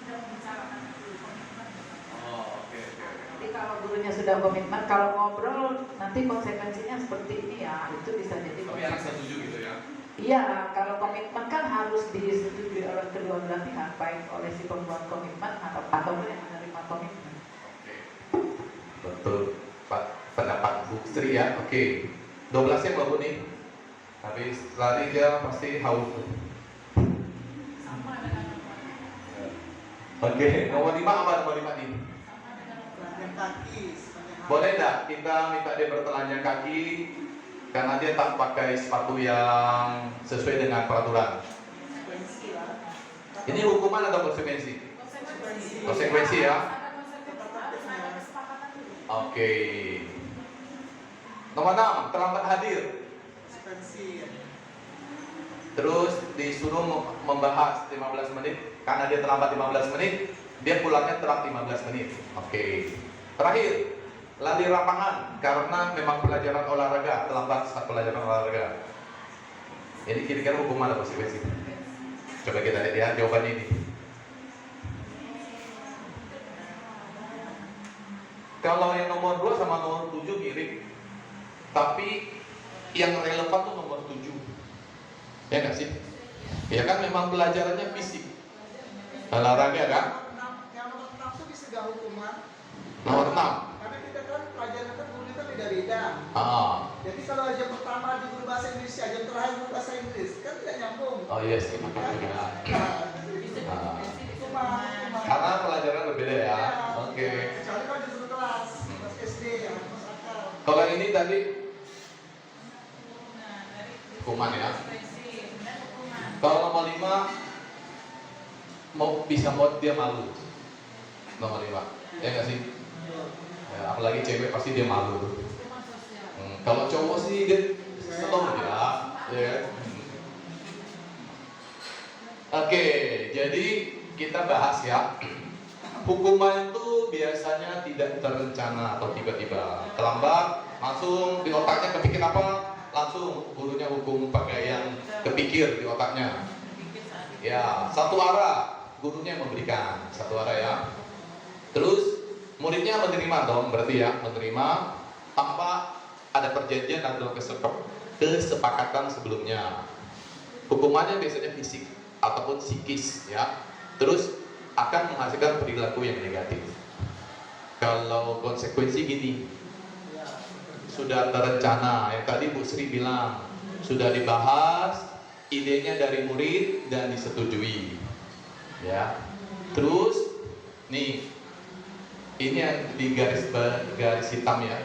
membicarakan itu komitmen. Oh, oke. Jadi kalau gurunya sudah sudah komitmen, kalau ngobrol nanti konsekuensinya seperti ini ya, itu bisa jadi. Tapi anak setuju gitu ya. Iya, kalau komitmen kan harus disetujui oleh kedua belah pihak, baik oleh si pembuat komitmen atau yang menerima komitmen. Oke. Betul, Pak. Pendapat Bu Sri ya. Oke. 12 ya Mbak Bu nih. Habis lari dia pasti haus. Sama dengan apa? Oke, nomor 5 apa nomor 5 nih? Telanjang kaki. sepanjang Boleh enggak kita minta dia bertelanjang kaki karena dia tak pakai sepatu yang sesuai dengan peraturan? konsekuensi lah. Ini hukuman atau konsekuensi? Konsekuensi ya. Ada konsekuensi, harus ada kesepakatan dulu. Oke. Nomor 6, terlambat hadir. Konsekuensi. Terus disuruh membahas 15 menit. Karena dia terlambat 15 menit, dia pulangnya telat 15 menit. Oke. Terakhir, lari lapangan karena memang pelajaran olahraga, terlambat saat pelajaran olahraga. Ini kira-kira hukuman apa konsekuensi? Coba kita lihat ya jawaban ini. Kalau yang nomor 2 sama nomor 7 mirip, tapi yang relevan tuh nomor 7. Ya nggak sih? Ya kan memang pelajarannya fisik, olahraga kan? Yang nomor 6 itu bisa gak hukuman? Nomor 6. Karena kita kan pelajaran kan guru kita beda-beda. Jadi kalau jam pertama di guru bahasa Indonesia, jam terakhir guru bahasa Inggris, kan tidak nyambung. Oh yes, itu Kan? juga. Cuma Karena pelajaran berbeda ya. Oke. Kecuali kalau di guru kelas SD yang masuk akal. Kalau ini tadi hukuman ya. Kalau nomor 5 bisa buat dia malu. Nomor 5. Ya nggak sih? Ya, apalagi cewek pasti dia malu. Kalau cowok sih dia seneng ya. Oke, jadi kita bahas ya. Hukuman itu biasanya tidak terencana atau tiba-tiba. Terlambat, langsung di otaknya kepikir apa? Langsung gurunya hukum pakai yang kepikir di otaknya. Ya, satu arah gurunya yang memberikan, satu arah ya. Terus muridnya menerima dong, berarti ya, menerima tanpa ada perjanjian atau kesepakatan sebelumnya. Hukumannya biasanya fisik ataupun psikis ya. Terus akan menghasilkan perilaku yang negatif. Kalau konsekuensi gini, sudah terencana, yang tadi Bu Sri bilang, sudah dibahas, idenya dari murid dan disetujui. Ya. Terus nih, ini yang di garis hitam ya.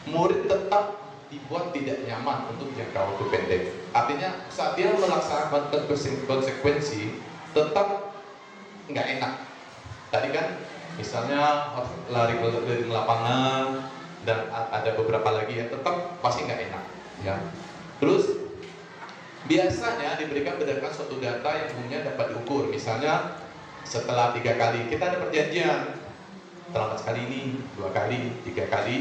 Murid tetap dibuat tidak nyaman untuk jangka waktu pendek. Artinya saat dia melaksanakan konsekuensi tetap nggak enak. Tadi kan misalnya harus lari keliling lapangan dan ada beberapa lagi ya, tetap pasti nggak enak ya. Terus biasanya diberikan berdasarkan suatu data yang umumnya dapat diukur. Misalnya setelah 3 kali kita ada perjanjian, terlambat sekali ini, 2 kali, 3 kali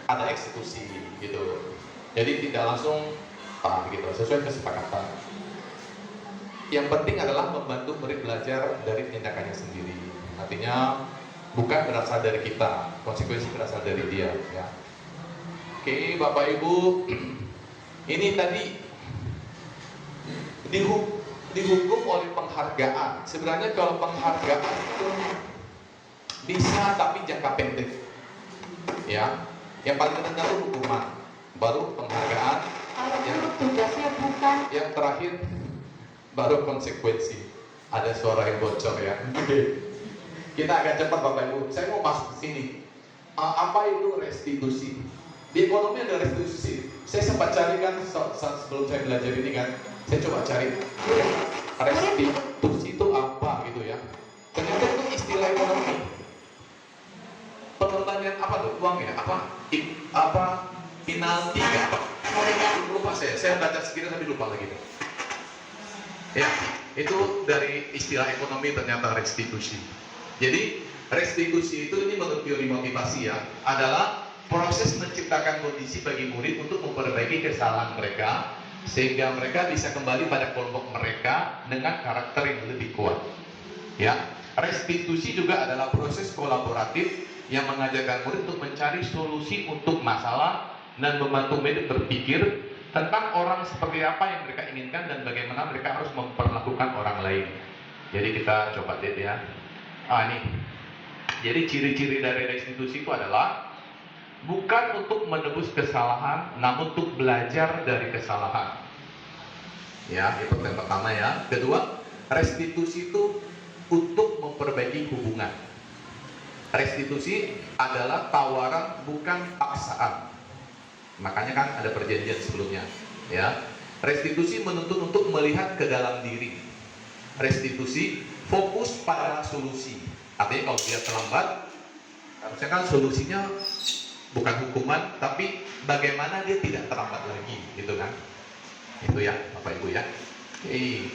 ada eksekusi gitu. Jadi tidak langsung gitu, sesuai kesepakatan. Yang penting adalah membantu murid belajar dari tindakannya sendiri. Artinya bukan berasal dari kita, konsekuensi berasal dari dia ya. Oke, Bapak Ibu, ini tadi dihukum oleh penghargaan. Sebenarnya kalau penghargaan itu bisa tapi jangka pendek ya. Yang paling rendah itu hukuman, baru penghargaan, yang terakhir baru konsekuensi. Ada suara yang bocor ya. Kita agak cepat Bapak Ibu. Saya mau masuk ke sini. Apa itu restitusi? Di ekonomi ada restitusi. Saya sempat cari kan sebelum saya belajar ini kan. Saya coba cari restitusi itu apa gitu ya. Ternyata itu istilah ekonomi. Pengembalian apa tuh? Uang ya? Apa penalti ya? Lupa saya baca sekitar tapi lupa lagi. Ya, itu dari istilah ekonomi ternyata restitusi. Jadi restitusi itu ini menurut teori motivasi ya, adalah proses menciptakan kondisi bagi murid untuk memperbaiki kesalahan mereka sehingga mereka bisa kembali pada kelompok mereka dengan karakter yang lebih kuat. Ya, restitusi juga adalah proses kolaboratif yang mengajarkan murid untuk mencari solusi untuk masalah dan membantu murid berpikir tentang orang seperti apa yang mereka inginkan dan bagaimana mereka harus memperlakukan orang lain. Jadi kita coba lihat ya. Nih. Jadi ciri-ciri dari restitusi itu adalah bukan untuk menebus kesalahan, namun untuk belajar dari kesalahan. Ya, itu yang pertama ya. Kedua, restitusi itu untuk memperbaiki hubungan. Restitusi adalah tawaran bukan paksaan. Makanya kan ada perjanjian sebelumnya, ya. Restitusi menuntut untuk melihat ke dalam diri. Restitusi fokus pada solusi. Artinya kalau dia terlambat, harusnya kan solusinya bukan hukuman, tapi bagaimana dia tidak terlambat lagi, gitu kan? Itu ya, Bapak Ibu ya. Oke.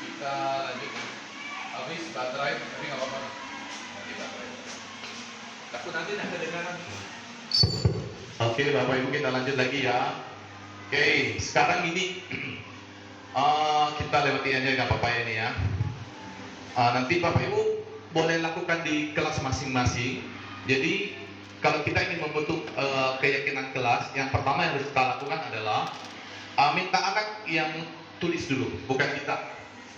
Kita lanjut. Habis baterai, tapi nggak apa-apa. Nanti baterai. Takut nanti nggak kedengaran. Oke, Bapak Ibu kita lanjut lagi ya. Oke, sekarang ini kita lewati aja nggak apa-apa ini ya. Nanti Bapak Ibu boleh lakukan di kelas masing-masing. Jadi kalau kita ingin membentuk keyakinan kelas, yang pertama yang harus kita lakukan adalah minta anak yang tulis dulu, bukan kita.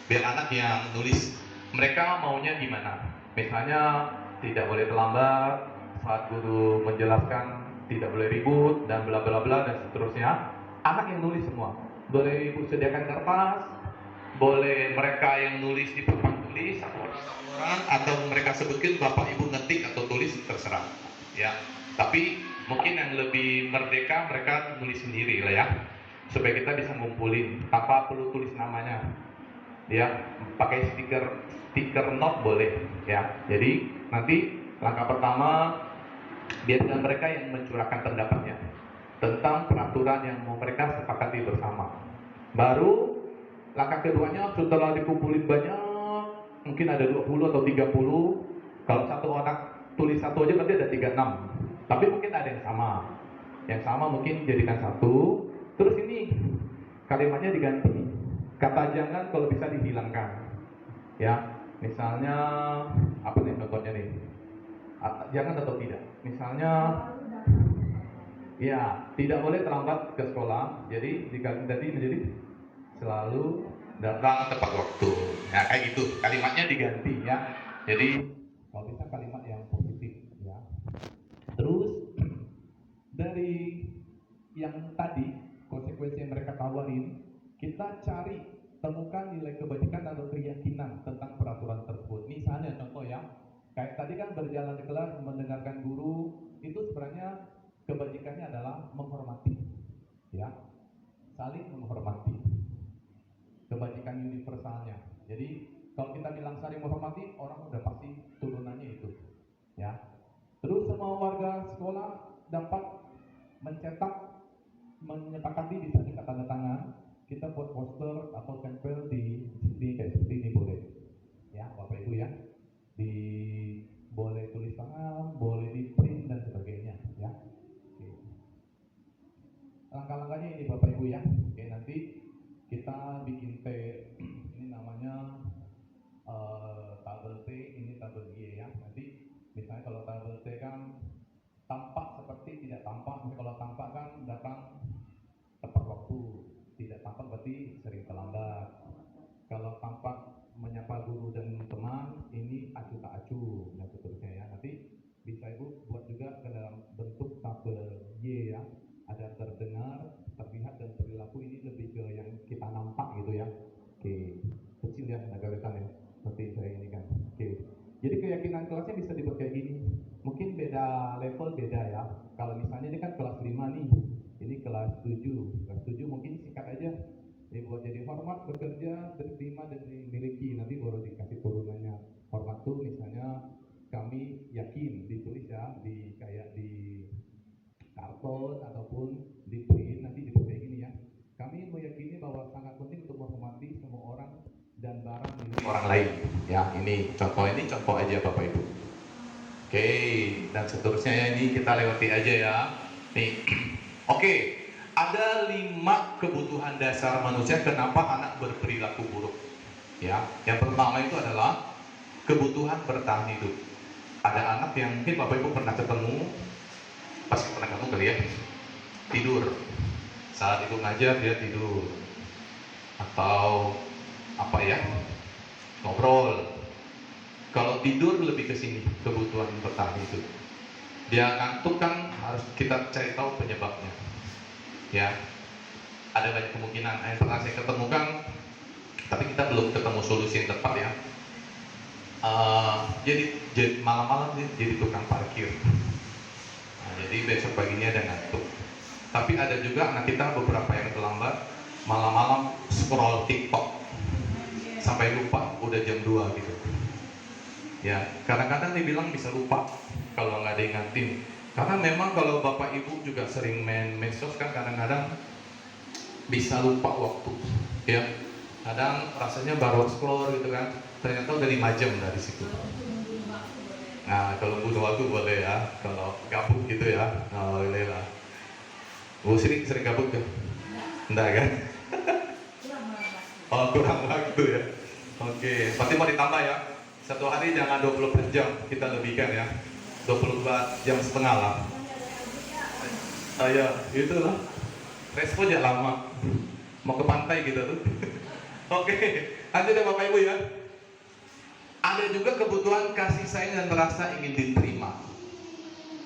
Biar anak yang nulis. Mereka maunya gimana? Misalnya tidak boleh terlambat saat guru menjelaskan, tidak boleh ribut dan bla bla bla dan seterusnya. Anak yang nulis semua. Boleh Ibu sediakan kertas, boleh mereka yang nulis di papan tulis satu orang atau mereka sebutkan Bapak Ibu ngetik atau tulis, terserah ya. Tapi mungkin yang lebih merdeka mereka nulis sendiri lah ya, supaya kita bisa ngumpulin tanpa perlu tulis namanya ya. Pakai stiker note boleh ya. Jadi nanti langkah pertama biarkan mereka yang mencurahkan pendapatnya tentang peraturan yang mau mereka sepakati bersama. Baru langkah keduanya setelah dikumpulin banyak, mungkin ada 20 atau 30. Kalau satu orang tulis satu aja berarti ada 36. Tapi mungkin ada yang sama. Yang sama mungkin jadikan satu. Terus ini kalimatnya diganti. Kata jangan kalau bisa dihilangkan. Ya, misalnya apa nih contohnya nih? Jangan atau tidak. Misalnya ya, tidak boleh terlambat ke sekolah. Jadi diganti tadi menjadi selalu datang tepat waktu. Ya, kayak gitu. Kalimatnya diganti ya. Jadi kalau bisa kalimat yang positif ya. Terus dari yang tadi konsekuensi yang mereka tawarin, kita cari temukan nilai kebajikan atau keyakinan tentang peraturan tersebut. Misalnya contoh ya, kayak tadi kan berjalan di kelas mendengarkan guru, itu sebenarnya kebajikannya adalah menghormati, ya, saling menghormati. Kebajikan universalnya. Jadi kalau kita bilang saling menghormati, orang udah pasti turunannya itu, ya. Terus semua warga sekolah dapat mencetak, menyepakati bisa kita tanda tangan. Kita buat poster atau tempel di sini kayak seperti ini boleh, ya Bapak Ibu ya. Di boleh tulis tangan, boleh di print dan sebagainya, ya. Oke. Langkah-langkahnya ini Bapak Ibu ya. Oke, nanti kita bikin ini namanya tabel T, ini tabel Y ya. Nanti misalnya kalau tabel T kan tampak seperti tidak tampak. Kalau tampak kan datang tepat waktu, tidak tampak berarti sering terlambat. Kalau tampak menyapa guru dan teman, ini acuh tak acuh dan seterusnya ya. Nanti bisa Ibu buat juga ke dalam bentuk tabel Y ya. Ada terdengar, terlihat dan perilaku, ini lebih ke yang kita nampak gitu ya. Oke, kecil ya gawetan ya. Seperti saya ini kan. Oke. Jadi keyakinan kelasnya bisa dibuat kayak gini. Mungkin beda level beda ya. Kalau misalnya ini kan kelas 5 nih. Ini kelas 7. Kelas 7 mungkin singkat aja. Dibuat jadi hormat, bekerja, terima dan dimiliki. Nanti baru dikasih turunannya. Hormat tuh misalnya kami yakin, ditulis ya di kayak di karton ataupun di print, nanti dibuat kayak gini ya. Kami meyakini bahwa sangat penting untuk menghormati semua orang dan barang milik orang lain. Ya, ini contoh aja Bapak Ibu. Oke, dan seterusnya ya, ini kita lewati aja ya. Nih. Oke, ada 5 kebutuhan dasar manusia kenapa anak berperilaku buruk. Ya, yang pertama itu adalah kebutuhan bertahan hidup. ada anak yang mungkin Bapak Ibu pernah ketemu, pasti pernah ketemu kali ya, tidur. Saat Ibu ngajar dia tidur. Atau apa ya, ngobrol. Kalau tidur lebih ke sini, kebutuhan bertahan itu. Dia ngantuk kan harus kita cari tahu penyebabnya. Ya, ada banyak kemungkinan. Yang pernah saya ketemukan, tapi kita belum ketemu solusi yang tepat ya. Jadi malam-malam dia jadi tukang parkir. Nah, jadi besok paginya ada ngantuk. Tapi ada juga anak kita beberapa yang terlambat, malam-malam scroll TikTok sampai lupa udah jam 2 gitu. Ya, kadang-kadang dia bilang bisa lupa kalau nggak diingatin. Karena memang kalau Bapak Ibu juga sering main medsos kan kadang-kadang bisa lupa waktu. Ya, kadang rasanya baru scroll gitu kan, ternyata udah 5 jam dari situ. Nah, kalau butuh waktu boleh ya, kalau gabut gitu ya, nah, boleh lah. Sering gabut kan? Enggak kan? Oh, kurang waktu ya. Oke, pasti mau ditambah ya. Satu hari jangan 24 jam, kita lebihkan ya. 24 jam setengah lah. Ya, itu lah. Respon ya lama. Mau ke pantai gitu tuh. Oke, lanjut ya Bapak Ibu ya. Ada juga kebutuhan kasih sayang dan rasa ingin diterima.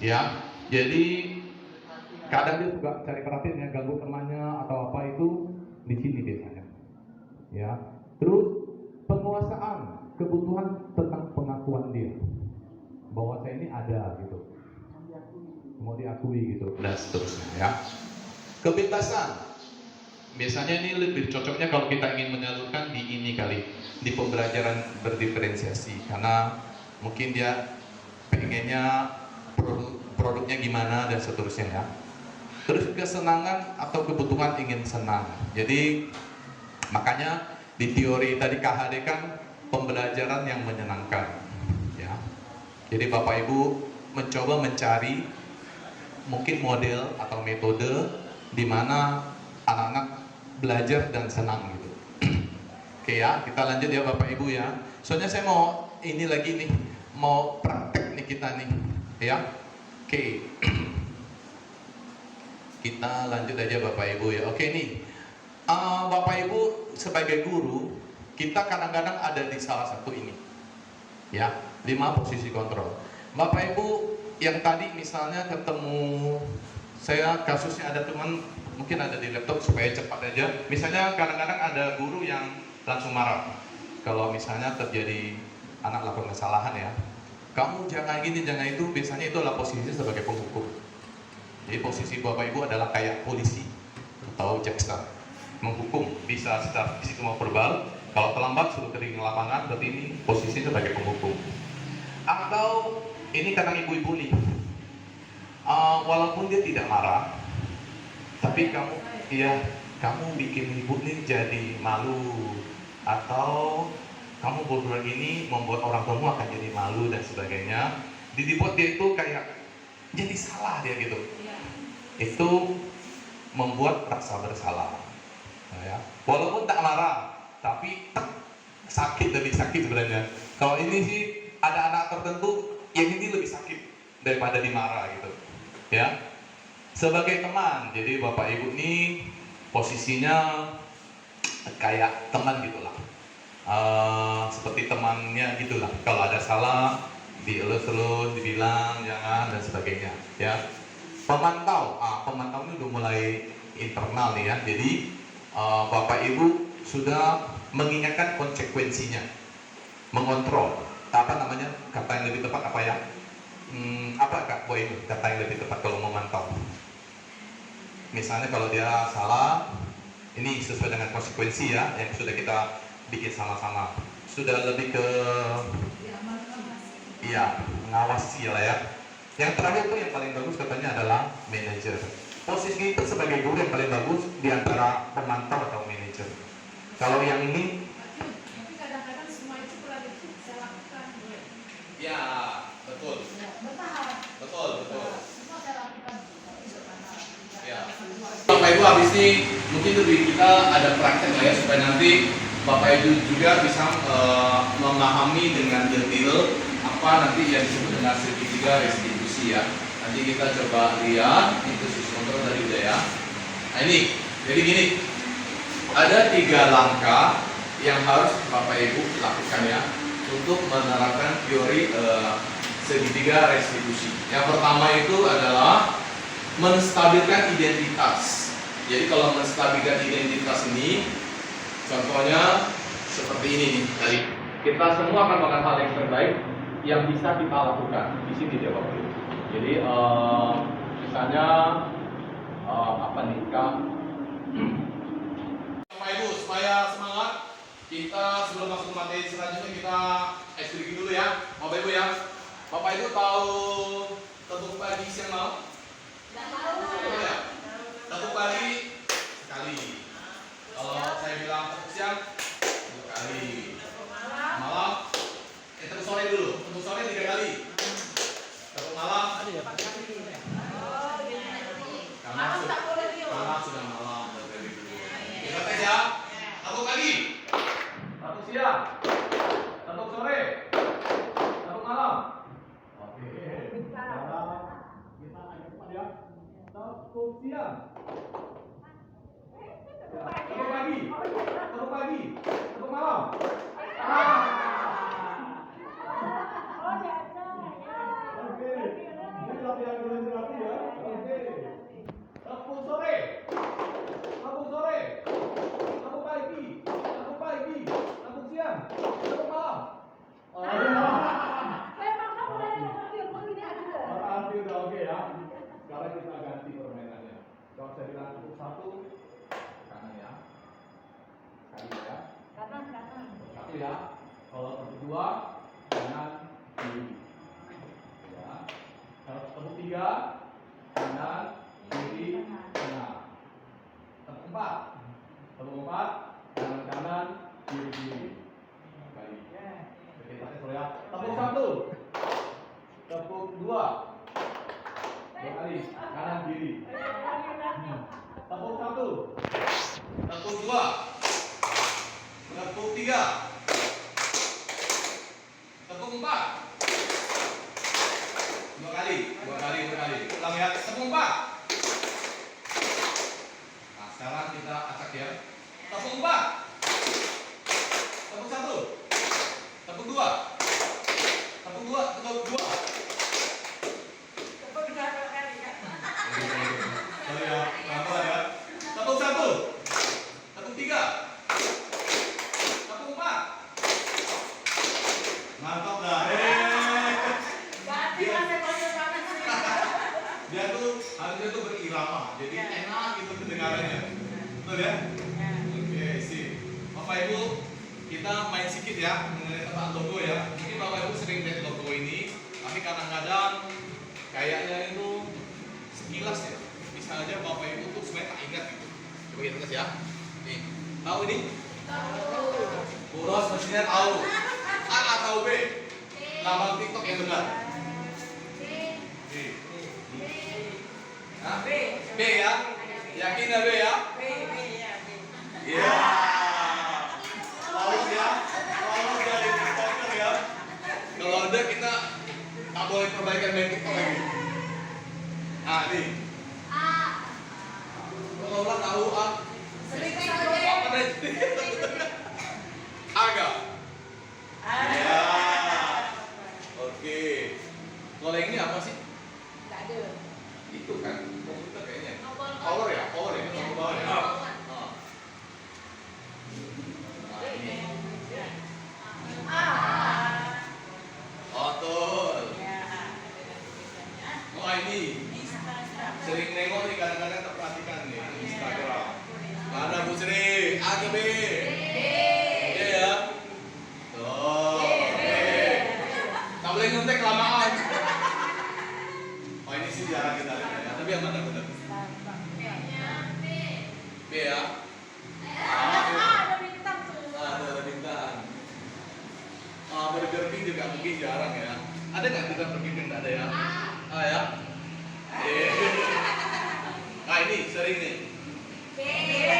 Ya, jadi kadang dia juga cari perhatian ya, ganggu temannya atau apa itu di sini biasanya. Ya, terus penguasaan, kebutuhan tentang pengakuan dia bahwa saya ini ada gitu, mau diakui gitu, dan seterusnya ya. Kebebasan, biasanya ini lebih cocoknya kalau kita ingin menyalurkan di ini kali, di pembelajaran berdiferensiasi, karena mungkin dia pengennya produknya gimana dan seterusnya ya. Terus kesenangan atau kebutuhan ingin senang. Jadi makanya di teori tadi KHD kan pembelajaran yang menyenangkan ya. Jadi Bapak Ibu mencoba mencari mungkin model atau metode di mana anak-anak belajar dan senang gitu. Oke ya, kita lanjut ya Bapak Ibu ya. Soalnya saya mau ini lagi nih, mau praktek nih kita nih ya. Oke. Kita lanjut aja Bapak Ibu ya. Oke nih, Bapak Ibu sebagai guru, kita kadang-kadang ada di salah satu ini ya, 5 posisi kontrol. Bapak Ibu yang tadi misalnya ketemu, saya kasusnya ada teman, mungkin ada di laptop supaya cepat aja. Misalnya kadang-kadang ada guru yang langsung marah kalau misalnya terjadi anak lakukan kesalahan ya. Kamu jangan gini, jangan itu, biasanya itu adalah posisi sebagai penghukum. Jadi posisi Bapak Ibu adalah kayak polisi atau jaksa, menghukum bisa secara fisik maupun verbal. Kalau terlambat suruh kering lapangan, berarti ini posisi sebagai penghukum. Atau ini kadang ibu-ibu nih, walaupun dia tidak marah, tapi kamu bikin ibu nih jadi malu, atau kamu berbuat ini membuat orang tua akan jadi malu dan sebagainya. Dibuat dia itu kayak jadi salah dia gitu. Itu membuat rasa bersalah. Nah, ya. Walaupun tak marah, tapi sakit, lebih sakit sebenarnya. Kalau ini sih ada anak tertentu yang ini lebih sakit daripada dimarah gitu. Ya. Sebagai teman, jadi Bapak Ibu ini posisinya kayak teman gitulah. Seperti temannya gitulah. Kalau ada salah dielus-elus, dibilang jangan dan sebagainya ya. Pemantau, pemantau ini udah mulai internal nih ya. Jadi Bapak Ibu sudah mengingatkan konsekuensinya, mengontrol. Apa namanya, kata yang lebih tepat apa ya? Apa Kak Boy ini kata yang lebih tepat kalau memantau? Misalnya kalau dia salah, ini sesuai dengan konsekuensi ya, yang sudah kita bikin sama-sama. Sudah lebih ke iya, mengawasi lah ya. Yang terakhir tuh yang paling bagus katanya adalah manajer. Posisi itu sebagai guru yang paling bagus di antara pemantau atau manajer. Kalau yang ini, tapi kadang-kadang semua itu pernah saya lakukan. ya betul. Bertahap. Betul. Semua saya lakukan. Ya. Bapak Ibu habis ini mungkin lebih kita ada praktek lah ya supaya nanti Bapak Ibu juga bisa memahami dengan detail apa apa nanti yang disebut dengan segitiga restitusi ya. Nanti kita coba lihat itu kontrol dari udah ya. Nah ini, jadi gini, ada 3 langkah yang harus Bapak Ibu lakukan ya untuk menerapkan teori segitiga restitusi. Yang pertama itu adalah menstabilkan identitas. Jadi kalau menstabilkan identitas ini, contohnya seperti ini nih tadi. Kita semua akan melakukan hal yang terbaik yang bisa kita lakukan di sini dia Bapak Ibu. Jadi misalnya apa nih Kak? Bapak Ibu supaya semangat, kita sebelum masuk ke materi selanjutnya kita explication dulu ya, Bapak Ibu ya. Bapak Ibu tahu tepuk pagi siang malam? Tahu ya? Tepuk pagi sekali. Kalau saya bilang tepuk siang 2 kali. Malam, tepuk sore dulu. Tepuk sore 3 kali. Tepuk malam. Karena sudah malam. Kita tes ya. Tepuk pagi. Tepuk siang. Tepuk sore. Tepuk malam. Oke. Sekarang kita agak cepat ya. Tepuk siang. Tepuk pagi. Tepuk pagi. Tepuk malam. Oke. Ini latihan konsentrasi ya. Oke. Tepuk sore. Tepuk sore. Tepuk pagi. Tepuk pagi. Tepuk siang. Tepuk malam. Berarti udah oke ya. Sekarang kita ganti permainannya. Kalau saya bilang tepuk 1 kanan ya. Sekali ya. Satu ya. Kalau tepuk 2 kanan kiri. Ya. Kalau tepuk 3 kanan kiri tengah. Tepuk 4. Tepuk 4 kanan kanan kiri kiri. Sekali. Oke, kita tes ya. Tepuk 1. Tepuk 2 kali kanan kiri. Tepuk 1. Tepuk 2. Tepuk 3. Tepuk 4. 2 kali. Ulang ya. Tepuk 4. Nah, sekarang kita acak ya. Tepuk 4. Tepuk 1. Tepuk 2. Tepuk 2. Tepuk 2. Tepuk 1. Tepuk 3. Tepuk 4. Mantap dah. Dia tuh harusnya tuh berirama, jadi enak gitu kedengarannya. Betul ya? Oke, sip. Bapak Ibu, kita main sedikit ya mengenai tentang logo ya. Mungkin Bapak Ibu sering lihat logo ini, tapi kadang-kadang kayaknya itu sekilas ya. Bisa aja Bapak Ibu tuh sebenarnya tak ingat gitu. Coba kita tes ya. Nih, tahu ini? Tahu. Boros mestinya tahu. A atau B? Nama TikTok yang benar. B. Hah? B ya? Yakin ya B ya? Iya. Lolos ya? Lolos ya di TikToker ya? Kalau ada kita tak boleh perbaikan main TikTok lagi. Ah, nih. Kalau orang tahu A. Apa deh? Agak. Ya. Oke. Kalau yang ini apa sih? Itu kan komputer kayaknya. Power ya? Power ya? Power ya? Nah, ini. Betul. Oh, ini. Sering nengok nih kadang-kadang terperhatikan nih Instagram. Mana Bu Sri? A ke B? B ya? Tuh. B. Tak boleh nyontek kelamaan. Oh, ini sih jarang kita lihat ya. Tapi yang mana benar? B ya? Ada bintang. Burger King juga mungkin jarang ya. Ada nggak kita Burger King? Nggak ada ya? A ya? Nah ini sering nih. B ya?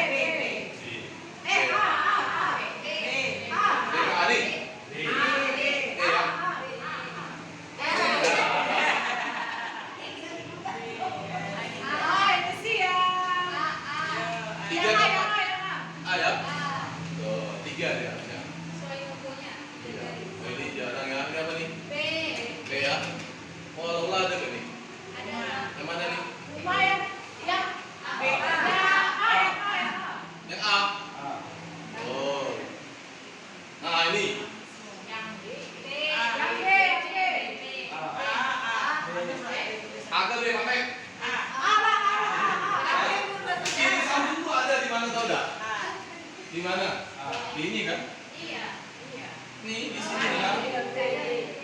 ada? Di mana? Di ini kan? Nih, di sini kan?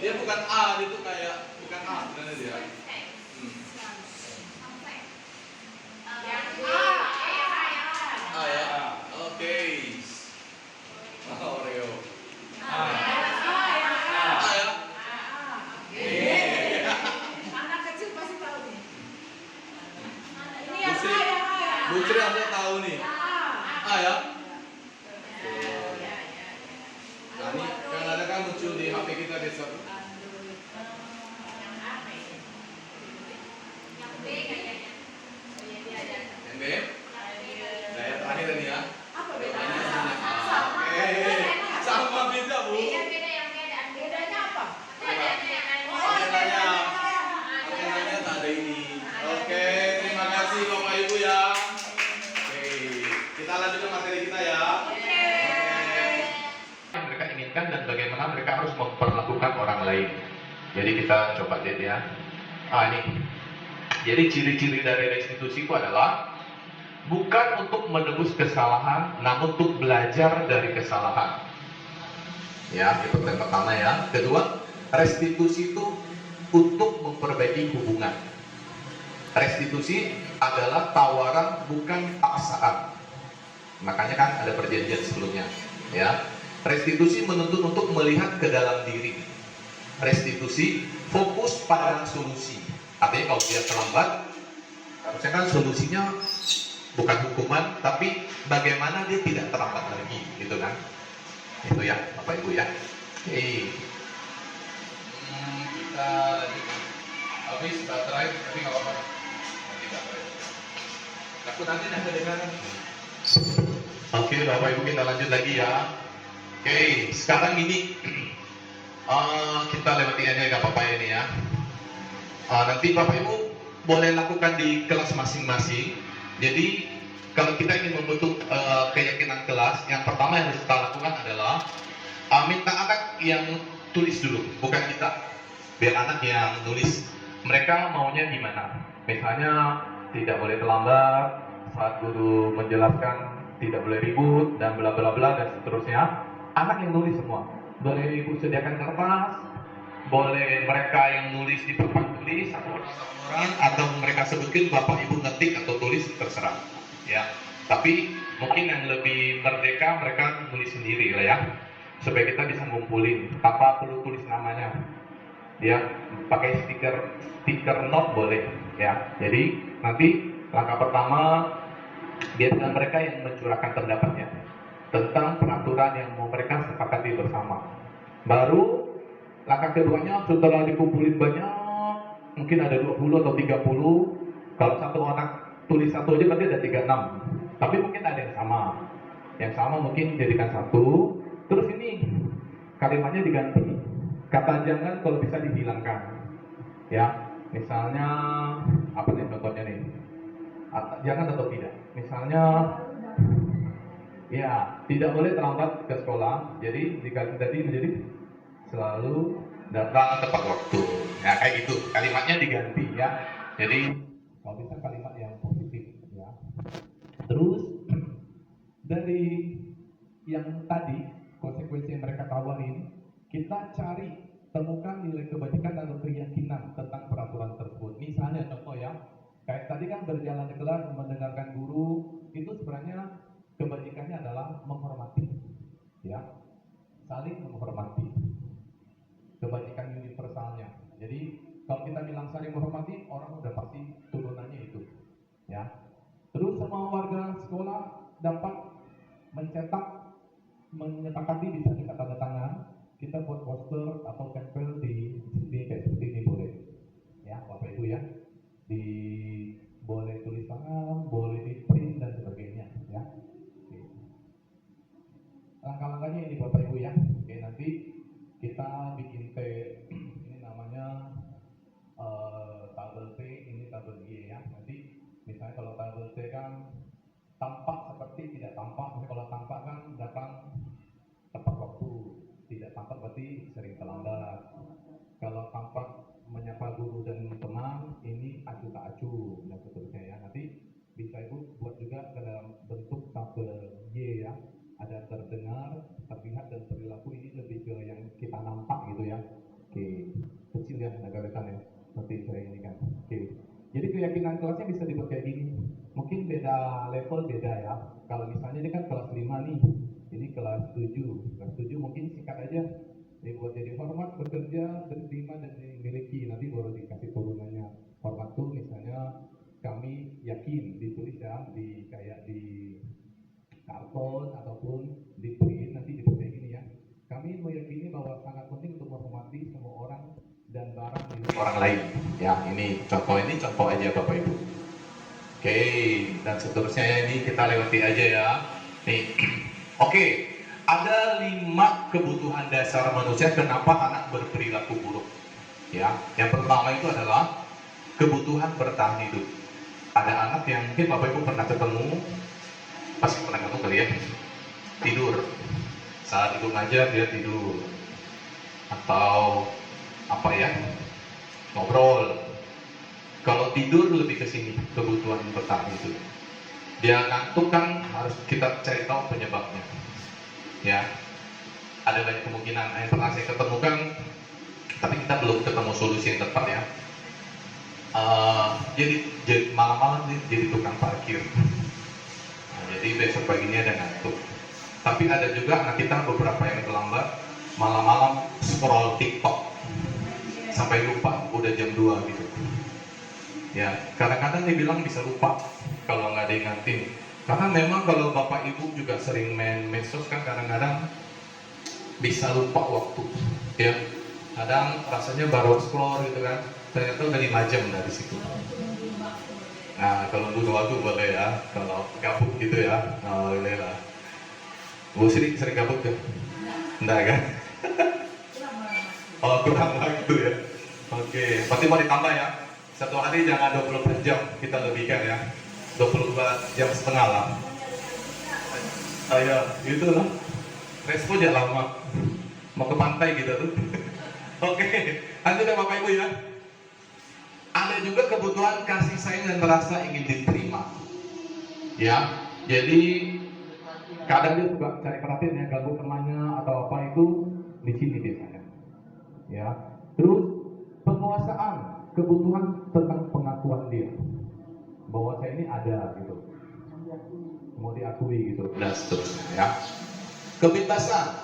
Dia bukan A, dia tuh kayak bukan A sebenarnya dia. A ya. Oke. Oreo. A ya. Anak kecil pasti tahu nih. Bu Sri harusnya tahu nih. A ya. Nah, ini yang ada kan muncul di HP kita besok. Yang B. Nah, yang terakhir ini ya. Apa Jawabannya bedanya? Oke. Sama beda, Bu. Bedanya apa? Antenanya tak ada ini. Oke, terima kasih Bapak Ibu ya. Oke, kita lanjutkan materi kita ya. Yang mereka inginkan dan bagaimana mereka harus memperlakukan orang lain. Jadi kita coba lihat ya. Ini. Jadi ciri-ciri dari restitusi itu adalah bukan untuk menebus kesalahan, namun untuk belajar dari kesalahan. Ya, itu yang pertama ya. Kedua, restitusi itu untuk memperbaiki hubungan. Restitusi adalah tawaran bukan paksaan. Makanya kan ada perjanjian sebelumnya, ya. Restitusi menuntut untuk melihat ke dalam diri. Restitusi fokus pada solusi. Artinya kalau dia terlambat, harusnya kan solusinya bukan hukuman, tapi bagaimana dia tidak terlambat lagi, gitu kan? Itu ya, Bapak Ibu ya. Oke. Kita lanjutkan. Habis baterai, tapi nggak apa-apa. Nanti baterai. Takut nanti nggak kedengaran. Oke, Bapak Ibu kita lanjut lagi ya. Oke, sekarang ini kita lewati aja nggak apa-apa ini ya. Nanti Bapak Ibu boleh lakukan di kelas masing-masing. Jadi kalau kita ingin membentuk keyakinan kelas, yang pertama yang harus kita lakukan adalah minta anak yang tulis dulu, bukan kita. Biar anak yang nulis. Mereka maunya gimana? Misalnya tidak boleh terlambat saat guru menjelaskan, tidak boleh ribut dan bla bla bla dan seterusnya. Anak yang nulis semua. Boleh ibu sediakan kertas, boleh mereka yang nulis di papan tulis atau orang, atau mereka sebutkan bapak ibu ngetik atau tulis, terserah ya. Tapi mungkin yang lebih merdeka mereka nulis sendiri lah ya, supaya kita bisa ngumpulin tanpa perlu tulis namanya ya. Pakai stiker note boleh ya. Jadi nanti langkah pertama biarkan mereka yang mencurahkan pendapatnya tentang peraturan yang mau mereka sepakati bersama. Baru langkah keduanya setelah dikumpulin banyak, mungkin ada 20 atau 30. Kalau satu anak tulis satu aja berarti ada 36. Tapi mungkin ada yang sama. Yang sama mungkin jadikan satu. Terus ini kalimatnya diganti. Kata jangan kalau bisa dihilangkan. Ya, misalnya apa nih contohnya nih? Jangan atau tidak. Misalnya ya, tidak boleh terlambat ke sekolah. Jadi diganti tadi menjadi selalu datang tepat waktu. Ya kayak gitu. Kalimatnya diganti ya. Jadi kalau bisa kalimat yang positif ya. Terus dari yang tadi konsekuensi yang mereka tawarin, kita cari temukan nilai kebajikan atau keyakinan tentang peraturan tersebut. Misalnya contoh ya, kayak tadi kan berjalan di kelas mendengarkan guru, itu sebenarnya kebajikannya adalah menghormati, ya, saling menghormati. Kebajikan universalnya. Jadi kalau kita bilang saling menghormati, orang udah pasti turunannya itu, ya. Terus semua warga sekolah dapat mencetak, menyepakati bisa kita tanda tangan. Kita buat poster atau tempel di sini kayak seperti ini boleh, ya, Bapak Ibu ya. Di boleh tulis tangan, boleh di print dan sebagainya, ya. Langkah-langkahnya ini Bapak Ibu ya. Oke, nanti kita bikin ini namanya tabel T, ini tabel G ya. Nanti misalnya kalau tabel T kan tampak seperti tidak tampak. Misalnya kalau tampak kan datang tepat waktu, tidak tampak berarti sering terlambat. Kalau tampak menyapa guru dan teman, ini acu tak acu dan seterusnya ya. Nanti bisa Ibu buat juga ke dalam bentuk tabel terdengar, terlihat dan perilaku ini lebih ke yang kita nampak gitu ya. Oke, kecil ya rekan-rekan ya, seperti saya ini kan. Oke, jadi keyakinan kelasnya bisa dibuat kayak gini. Mungkin beda level beda ya. Kalau misalnya ini kan kelas 5 nih, ini kelas 7. Kelas 7 mungkin singkat aja. Dibuat jadi hormat, bekerja, berterima dan dimiliki. Nanti baru dikasih turunannya. Hormat tuh misalnya kami yakin ditulis ya di kayak di karton ataupun di print nanti dibuat kayak gini ya. Kami meyakini bahwa sangat penting untuk menghormati semua orang dan barang milik orang lain. Ya, ini contoh aja Bapak Ibu. Oke, dan seterusnya ini kita lewati aja ya. Nih, oke, ada 5 kebutuhan dasar manusia kenapa anak berperilaku buruk. Ya, yang pertama itu adalah kebutuhan bertahan hidup. Ada anak yang mungkin Bapak Ibu pernah ketemu, pasti pernah ketemu kali ya, tidur. Saat itu ngajar dia tidur, atau apa ya, ngobrol. Kalau tidur lebih ke sini, kebutuhan bertahan hidup. Dia ngantuk kan harus kita cari tahu penyebabnya. Ya, ada banyak kemungkinan. Yang pernah saya ketemukan, tapi kita belum ketemu solusi yang tepat ya. Jadi malam-malam jadi tukang parkir. Nah, jadi besok paginya ada ngantuk. Tapi ada juga anak kita beberapa yang terlambat malam-malam scroll TikTok sampai lupa udah jam 2 gitu. Ya, kadang-kadang dia bilang bisa lupa kalau nggak diingatin. Karena memang kalau Bapak Ibu juga sering main medsos kan kadang-kadang bisa lupa waktu. Ya, kadang rasanya baru scroll gitu kan, ternyata udah 5 jam dari situ. Nah, kalau butuh waktu boleh ya, kalau gabut gitu ya, nah, boleh lah. Bu sering gabut kan? Enggak kan? Oh, kurang waktu ya. Oke, pasti mau ditambah ya. Satu hari jangan 24 jam, kita lebihkan ya. 24 jam setengah lah. Ayo, gitu lah. Respo jangan lama. Mau ke pantai gitu tuh. Oke, lanjut ya Bapak Ibu ya. Ada juga kebutuhan kasih sayang dan merasa ingin diterima. Ya, jadi kadang dia suka cari perhatian ya, ganggu temannya atau apa itu di sini biasanya. Ya, terus penguasaan, kebutuhan tentang pengakuan dia bahwa saya ini ada gitu, mau diakui gitu, dan seterusnya ya. Kebebasan,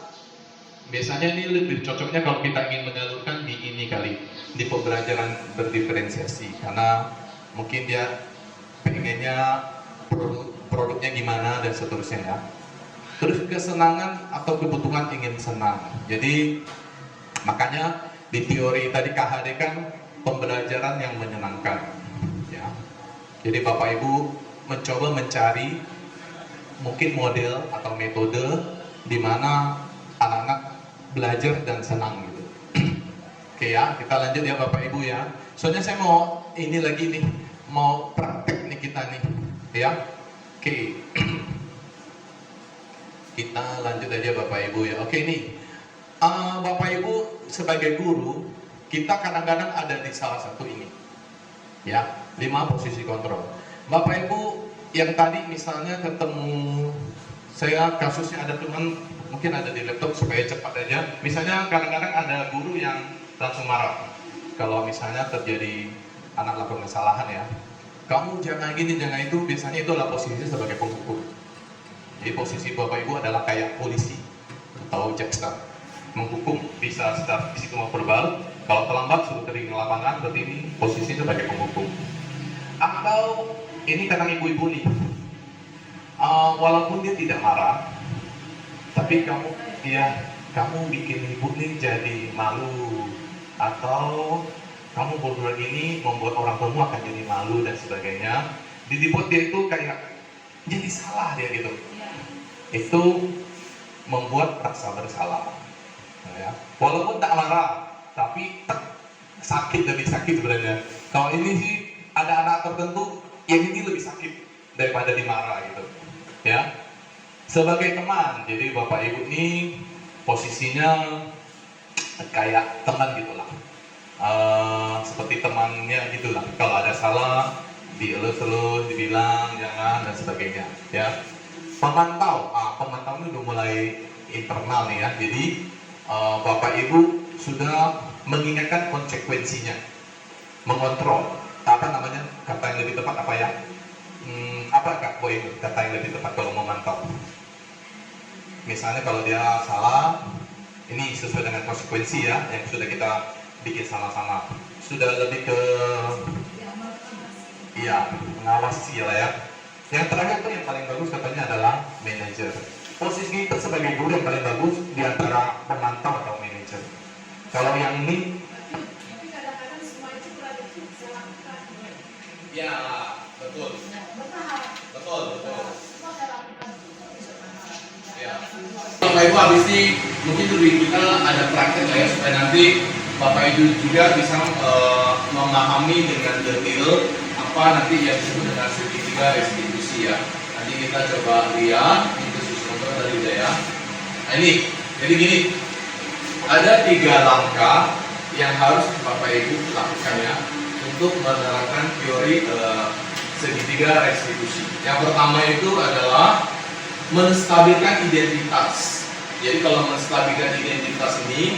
biasanya ini lebih cocoknya kalau kita ingin menyalurkan di ini kali, di pembelajaran berdiferensiasi, karena mungkin dia pengennya produknya gimana dan seterusnya ya. Terus kesenangan atau kebutuhan ingin senang. Jadi makanya di teori tadi KHD kan pembelajaran yang menyenangkan. Ya. Jadi Bapak Ibu mencoba mencari mungkin model atau metode di mana anak-anak belajar dan senang gitu. Oke ya, kita lanjut ya Bapak Ibu ya. Soalnya saya mau ini lagi nih, mau praktek nih kita nih, ya. Oke. Kita lanjut aja Bapak Ibu ya. Oke nih, Bapak Ibu sebagai guru, kita kadang-kadang ada di salah satu ini, ya, 5 posisi kontrol. Bapak Ibu yang tadi misalnya ketemu, saya kasusnya ada teman, mungkin ada di laptop supaya cepat aja. Misalnya kadang-kadang ada guru yang langsung marah kalau misalnya terjadi anak lakukan kesalahan ya. Kamu jangan gini, jangan itu, biasanya itu adalah posisi sebagai penghukum. Jadi posisi Bapak Ibu adalah kayak polisi atau jaksa, menghukum bisa secara fisik maupun verbal. Kalau terlambat suruh kering lapangan, berarti ini posisi sebagai penghukum. Atau ini kadang ibu-ibu nih, walaupun dia tidak marah, tapi kamu bikin ibu nih jadi malu, atau kamu berdua ini membuat orang tua akan jadi malu dan sebagainya. Dibuat dia itu kayak jadi salah dia gitu. Itu membuat rasa bersalah. Ya. Walaupun tak marah, tapi sakit, lebih sakit sebenarnya. Kalau ini sih ada anak tertentu yang ini lebih sakit daripada dimarah gitu. Ya. Sebagai teman, jadi Bapak Ibu ini posisinya kayak teman gitulah. Seperti temannya gitulah. Kalau ada salah, dielus-elus, dibilang jangan dan sebagainya. Ya. Pemantau memantau ini udah mulai internal nih ya. Jadi Bapak Ibu sudah mengingatkan konsekuensinya, mengontrol. Apa namanya? Kata yang lebih tepat apa ya? Apa Kak Boy itu kata yang lebih tepat kalau memantau? Misalnya kalau dia salah, ini sesuai dengan konsekuensi ya yang sudah kita bikin sama-sama. Sudah lebih ke iya, mengawasi lah ya. Yang terakhir tuh yang paling bagus katanya adalah manajer. Posisi kita sebagai guru yang paling bagus di antara pemantau atau manajer. Kalau yang ini, tapi kadang-kadang semua itu berada di saya lakukan. ya betul, betul. Ya. Bapak Ibu habis ini mungkin lebih kita ada praktek lah ya supaya nanti Bapak Ibu juga bisa memahami dengan detail apa nanti yang disebut dengan segitiga restitusi ya. Nanti kita coba lihat itu contoh dari saya. Nah ini, jadi gini, ada 3 langkah yang harus Bapak Ibu lakukan ya untuk menerapkan teori segitiga restitusi. Yang pertama itu adalah menstabilkan identitas. Jadi kalau menstabilkan identitas ini,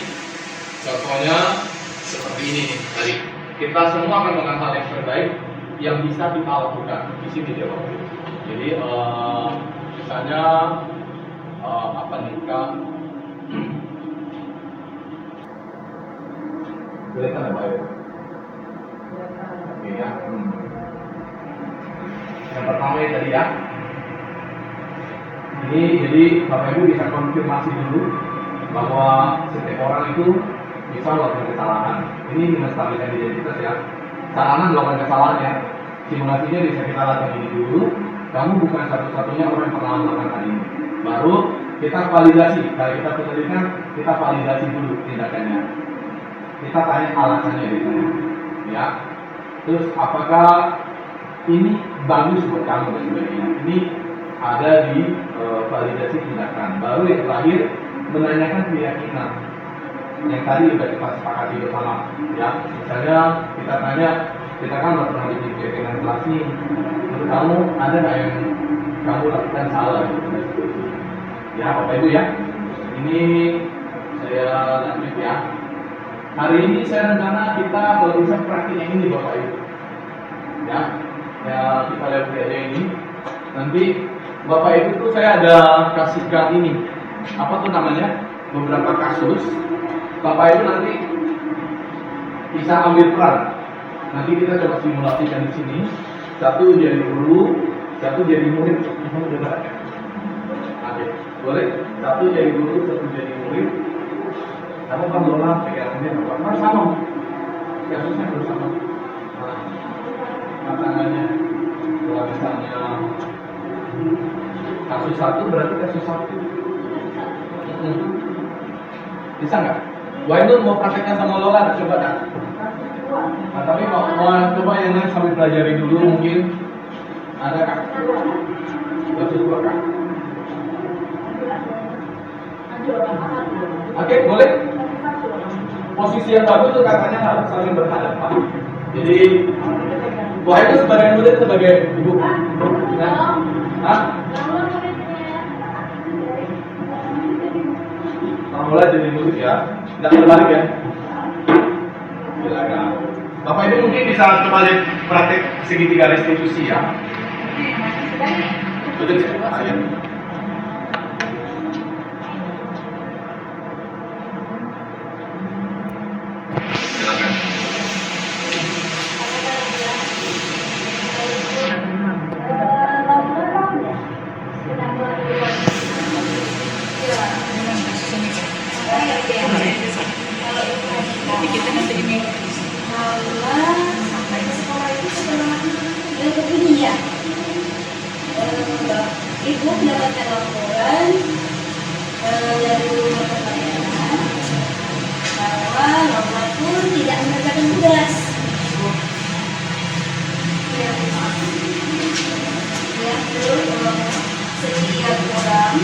contohnya seperti ini nih tadi. Kita semua akan melakukan hal yang terbaik yang bisa kita lakukan di sini dia Bapak. Jadi misalnya apa nih Kak? Kelihatan ya Pak ya? Oke ya. Yang pertama ini tadi ya. Ini jadi Bapak Ibu bisa konfirmasi dulu bahwa setiap orang itu bisa melakukan kesalahan. Ini menstabilkan identitas ya. Sarana melakukan kesalahan ya. Simulasinya bisa kita lakukan ini dulu. Kamu bukan satu-satunya orang yang pernah melakukan hal ini. Baru kita validasi. Kalau kita penyelidikan, kita validasi dulu tindakannya. Kita tanya alasannya di sana. Ya. Terus apakah ini bagus buat kamu dan sebagainya. Ini ada di validasi tindakan. Baru yang terakhir menanyakan keyakinan. Yang tadi sudah kita sepakati bersama. Ya, misalnya kita tanya, kita kan nggak pernah bikin keyakinan kelas ini. Menurut kamu ada nggak yang kamu lakukan salah? Ya, Bapak Ibu ya. Ini saya lanjut ya. Hari ini saya rencana kita kalau bisa praktik yang ini Bapak Ibu. Ya, kita lihat aja ini. Nanti Bapak Ibu tuh saya ada kasihkan ini. Apa tuh namanya? Beberapa kasus. Bapak Ibu nanti bisa ambil peran. Nanti kita coba simulasikan di sini. Satu jadi guru, satu jadi murid. Oke, boleh. Satu jadi guru, satu jadi murid. Kamu kan lola pegangannya apa? Kan sama. Kasusnya harus sama. Tantangannya kalau misalnya kasus 1 berarti kasus 1. Bisa nggak? Wah itu mau prakteknya sama Lola, coba dah. Nah, tapi mau coba yang lain sambil pelajari dulu mungkin. Ada Kak? Kasus 2 Kak? Oke, boleh. Posisi yang bagus itu katanya harus saling berhadapan. Jadi, wah itu sebagai murid sebagai ibu. Nah, mulai jadi murid ya, tidak terbalik ya. Silakan. Bapak Ibu mungkin bisa coba lihat praktek segitiga restitusi ya. Betul ya? Ayo. Silakan. Sampai ke sekolah itu setelah yang begini ya, ibu mendapatkan laporan dari rumah pelayanan bahwa Lola pun tidak mengerjakan tugas. Ya, terus setiap orang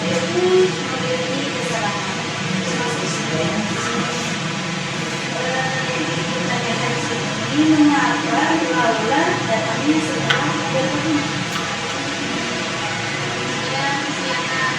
itu memiliki kesalahan, termasuk saya. Ditanyakan sini mengapa Laura datangnya setelah bertemu. Ya, silakan.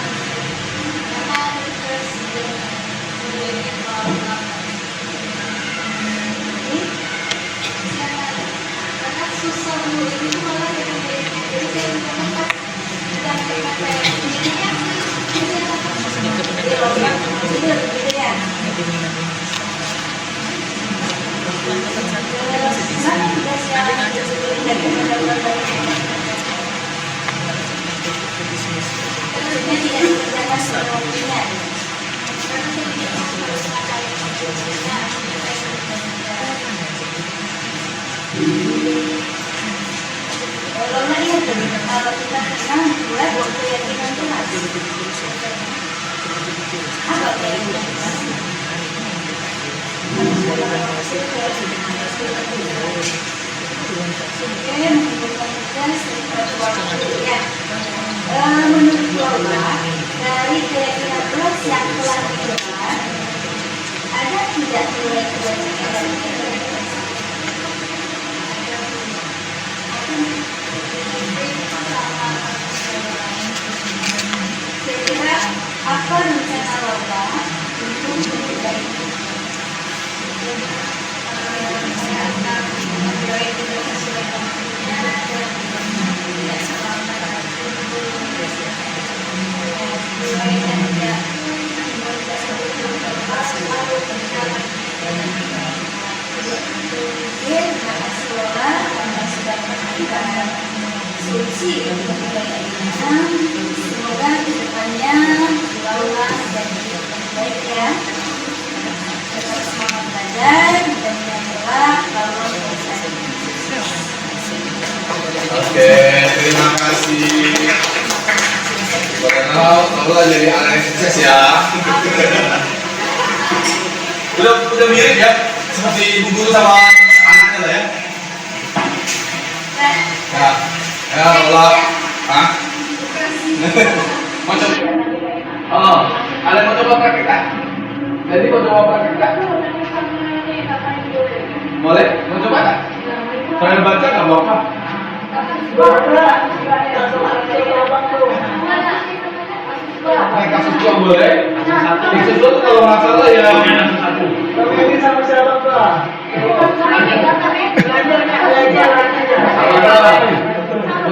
Kalau kita tenang, buat keyakinan Tuhan. Apa keyakinan? Menurut Allah, dari keyakinan Tuhan yang telah dibuat, ada tidak nilai kebajikan dari keyakinan? Kira-kira apa rencana Allah untuk memperbaiki? Suci untuk kebaikan. Semoga kedepannya Allah jadi baik ya. Tetap semangat belajar dan yang kelak Allah bersama. Oke, terima kasih. Kalau jadi anak yang sukses ya. Udah mirip ya, seperti ibu guru sama anaknya lah ya. Ya, Allah. Hah? Mau coba? Oh, ada yang mau coba praktek kan? Jadi mau coba praktek kan? Boleh? Mau coba tak? Saya baca nggak mau apa? Kasus 2 boleh. Kasus 2 tuh kalau nggak salah ya. Tapi ini sama siapa Pak?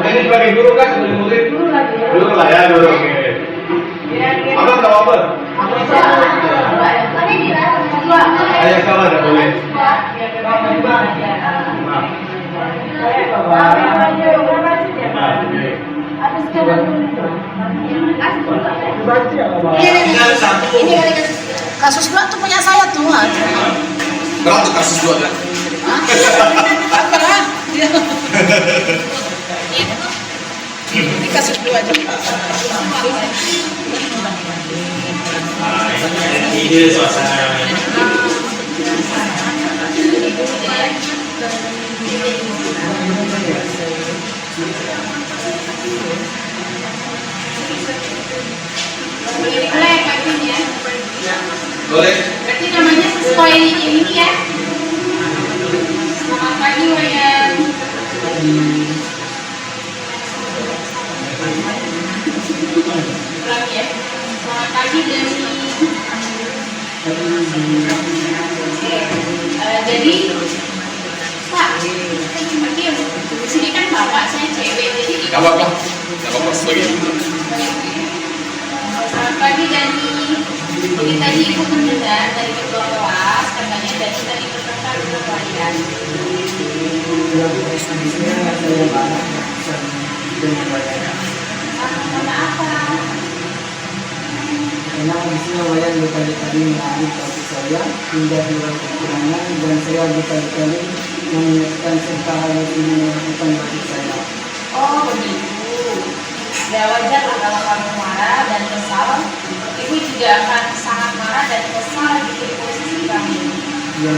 Ini sebagai guru kan sebagai murid. Guru lah ya guru. Oke. Abang nggak apa? Ayah salah nggak boleh. Ini kasus 2 tuh punya saya tuh. Berapa tuh kasus 2 kan? Ini kasus 2 aja. Ini suasana. Boleh kakinya. Boleh. Berarti namanya sesuai ini ya. Selamat pagi Wayan. Ulang ya. Selamat pagi Dani. Jadi Pak, seperti di sini kan bapak saya cewek, jadi Gak apa-apa sebagai ibu. Selamat pagi Dani. Jadi tadi ibu mendengar dari ketua kelas katanya Dani tadi bertengkar dengan Wayan. Karena apa? Karena kondisinya Wayan berkali-kali mengambil kasih saya hingga hilang kekurangan dan saya berkali-kali mengingatkan serta harus ini melakukan bagi saya. Oh begitu. Ya wajar lah kalau kamu marah dan kesal. Ibu juga akan sangat marah dan kesal di posisi kamu. Ya,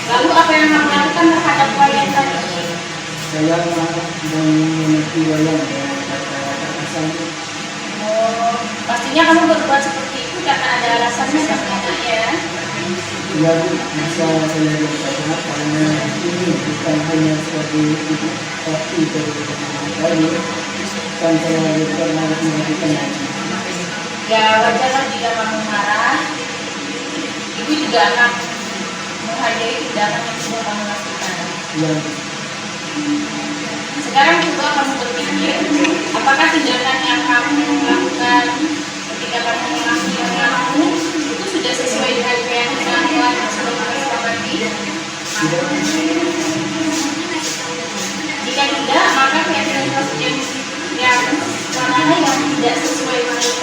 Lalu apa yang kamu lakukan terhadap Wayan tadi? saya marah dan mengerti Wayan dengan kata-kata kasar. Oh, pastinya kamu berbuat seperti itu karena ada alasannya ternyata ya. Ya, bisa saya berkata karena ini bukan hanya sebagai ibu tapi dari teman tadi kan saya juga harus melakukan lagi. Ya wajarlah jika kamu marah. Ibu juga akan menghargai tindakan yang sudah kamu lakukan. Ya, Sekarang coba kamu berpikir, apakah tindakan yang kamu lakukan ketika kamu mengambil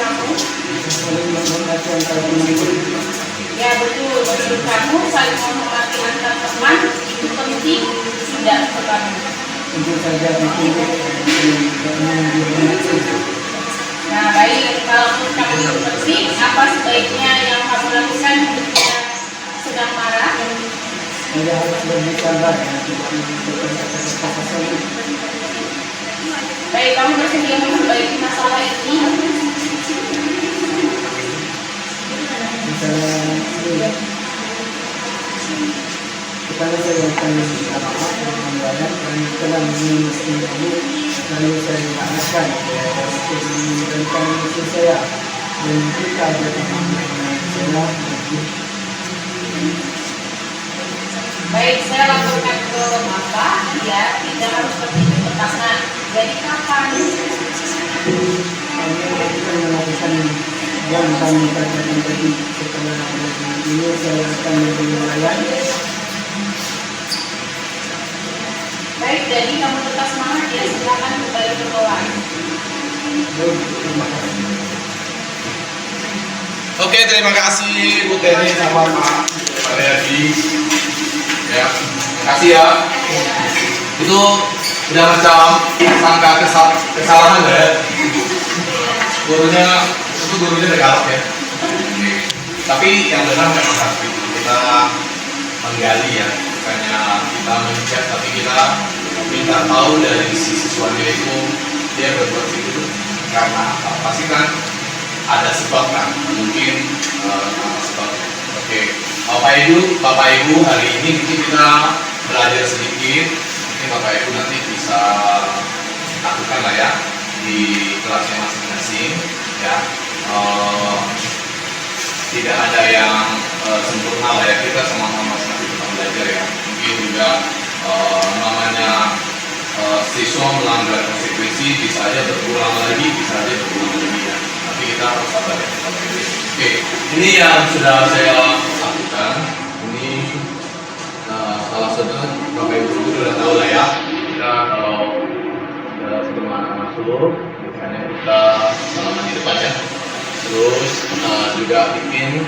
kamu? saling menghormati antara teman. Ya betul, menurut kamu saling menghormati antar teman itu penting tidak untuk kamu? Tentu saja penting karena dihormati. Nah baik, kalau menurut kamu itu penting, apa sebaiknya yang kamu lakukan ketika sedang marah? Anda harus berbicara tidak menggunakan kata-kata kasar. Baik, kamu bersedia memperbaiki masalah ini? Misalnya kepada saya akan apa-apa membayar dan telah menyusun kamu lalu saya arahkan untuk memberikan istri saya dan kita berteman dengan saya. Baik, saya laporkan ke Bapak, ya, tidak harus seperti itu pertama. Jadi kapan? Kami akan melakukan yang kami katakan tadi setelah ini saya akan menelayan. Baik, jadi kamu tetap semangat ya, silakan kembali ke bawah. Terima kasih. Oke, terima kasih Bu Teni sama Pak Ariadi. Ya, makasih ya. Itu udah macam sangka kesalahan ya. Gurunya udah galak ya. Tapi yang benar memang harus kita menggali ya, bukannya kita menjat, tapi kita minta tahu dari si siswanya itu dia berbuat itu karena apa? Pasti kan ada sebab kan, mungkin sebab. Oke, Bapak Ibu hari ini mungkin kita belajar sedikit, mungkin Bapak Ibu nanti bisa lakukan lah ya di kelasnya masing-masing ya. Tidak ada yang sempurna lah ya, kita sama-sama masing-masing kita belajar ya. Mungkin juga namanya siswa melanggar konsekuensi bisa aja berulang lagi, bisa aja berulang lagi ya. Tapi kita harus sabar ya. Oke, ini yang sudah saya lakukan. Ini salah satu Bapak Ibu sudah tahu lah ya. Kita kalau sebelum anak masuk, misalnya kita salaman di depan ya. Terus juga bikin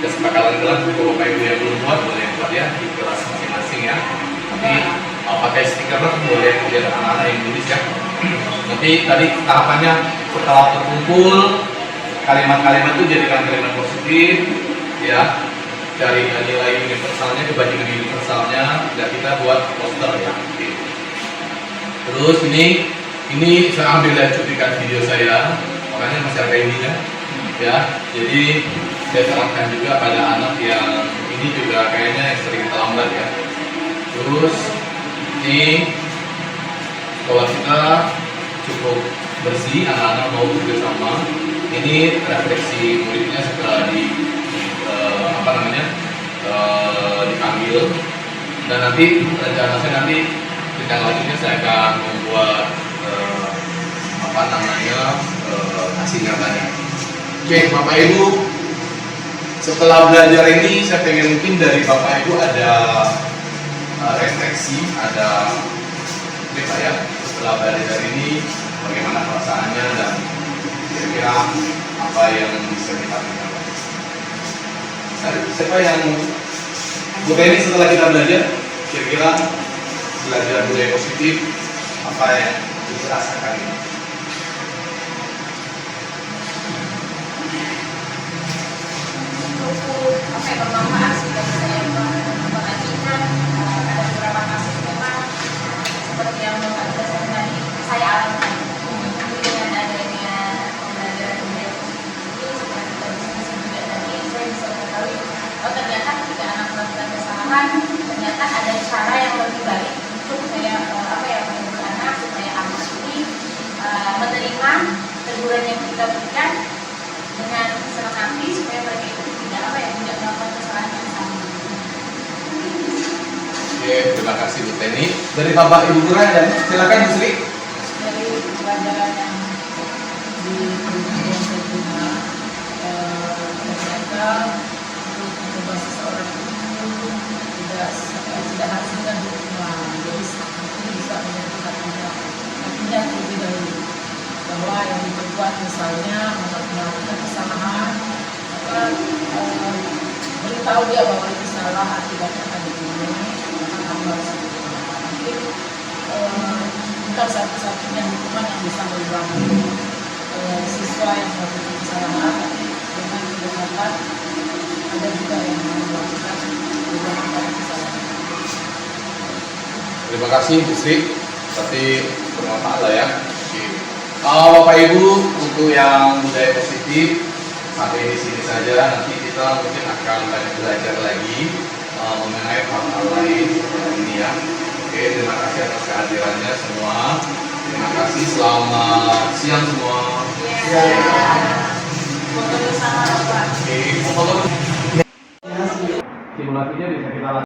kesepakatan kelas untuk Bapak Ibu yang belum buat boleh buat ya di kelas masing-masing ya. Tapi pakai stiker boleh biar anak-anak yang tulis ya. Nanti tadi tahapannya setelah terkumpul kalimat-kalimat itu jadikan kalimat positif ya, cari nilai universalnya, kebajikan universalnya, dan kita buat poster ya. Oke. Terus ini saya ambil dari cuplikan video saya, makanya masih ada ininya ya. Jadi saya sarankan juga pada anak yang ini juga kayaknya yang sering terlambat ya. Terus ini sekolah kita cukup bersih, anak-anak mau bekerjasama. Ini refleksi muridnya setelah diambil, dan nanti rencana saya nanti tindak lanjutnya saya akan membuat hasil nyatanya. Oke, Bapak Ibu, setelah belajar ini saya pengen mungkin dari Bapak Ibu ada refleksi, ada cerita ya setelah belajar ini bagaimana perasaannya dan kira-kira apa yang bisa kita lakukan. Siapa yang bukan ini setelah kita belajar kira-kira belajar budaya positif apa yang dirasakan ini? Oke, pertama sudah saya perhatikan ada beberapa kasus memang seperti yang Bapak jelaskan tadi saya alami dengan adanya pembelajaran budaya itu seperti diskusi juga tadi saya bisa mengetahui ternyata ketika anak melakukan kesalahan ternyata ada cara yang lebih baik untuk saya menghibur anak supaya anak ini menerima teguran yang kita berikan dengan senang hati supaya mereka itu tidak melakukan kesalahan yang sama. Oke, terima kasih Bu Teni. Dari Bapak Ibu Guru ada, silakan Bu Sri. Dari pelajaran yang di yang saya terima, ternyata untuk mengubah seseorang itu tidak harus dengan hukuman, jadi itu bisa menyatukan anak terlebih dahulu bahwa yang buat misalnya melakukan kesalahan, maka beritahu dia bahwa itu salah, akibatnya akan begini, maka kamu harus mungkin bukan satu-satunya hukuman yang bisa membantu siswa yang melakukan kesalahan, tapi dengan kebenaran ada juga yang melakukan beberapa kesalahan. Terima kasih Bu Sri, berarti bermanfaat lah ya. Bapak Ibu, untuk yang budaya positif sampai di sini saja. Nanti kita mungkin akan banyak belajar lagi mengenai hal-hal lain seperti ini ya. Oke, terima kasih atas kehadirannya semua. Terima kasih, selamat siang semua. Foto bersama Pak. Oke, foto. Simulasinya bisa kita lakukan.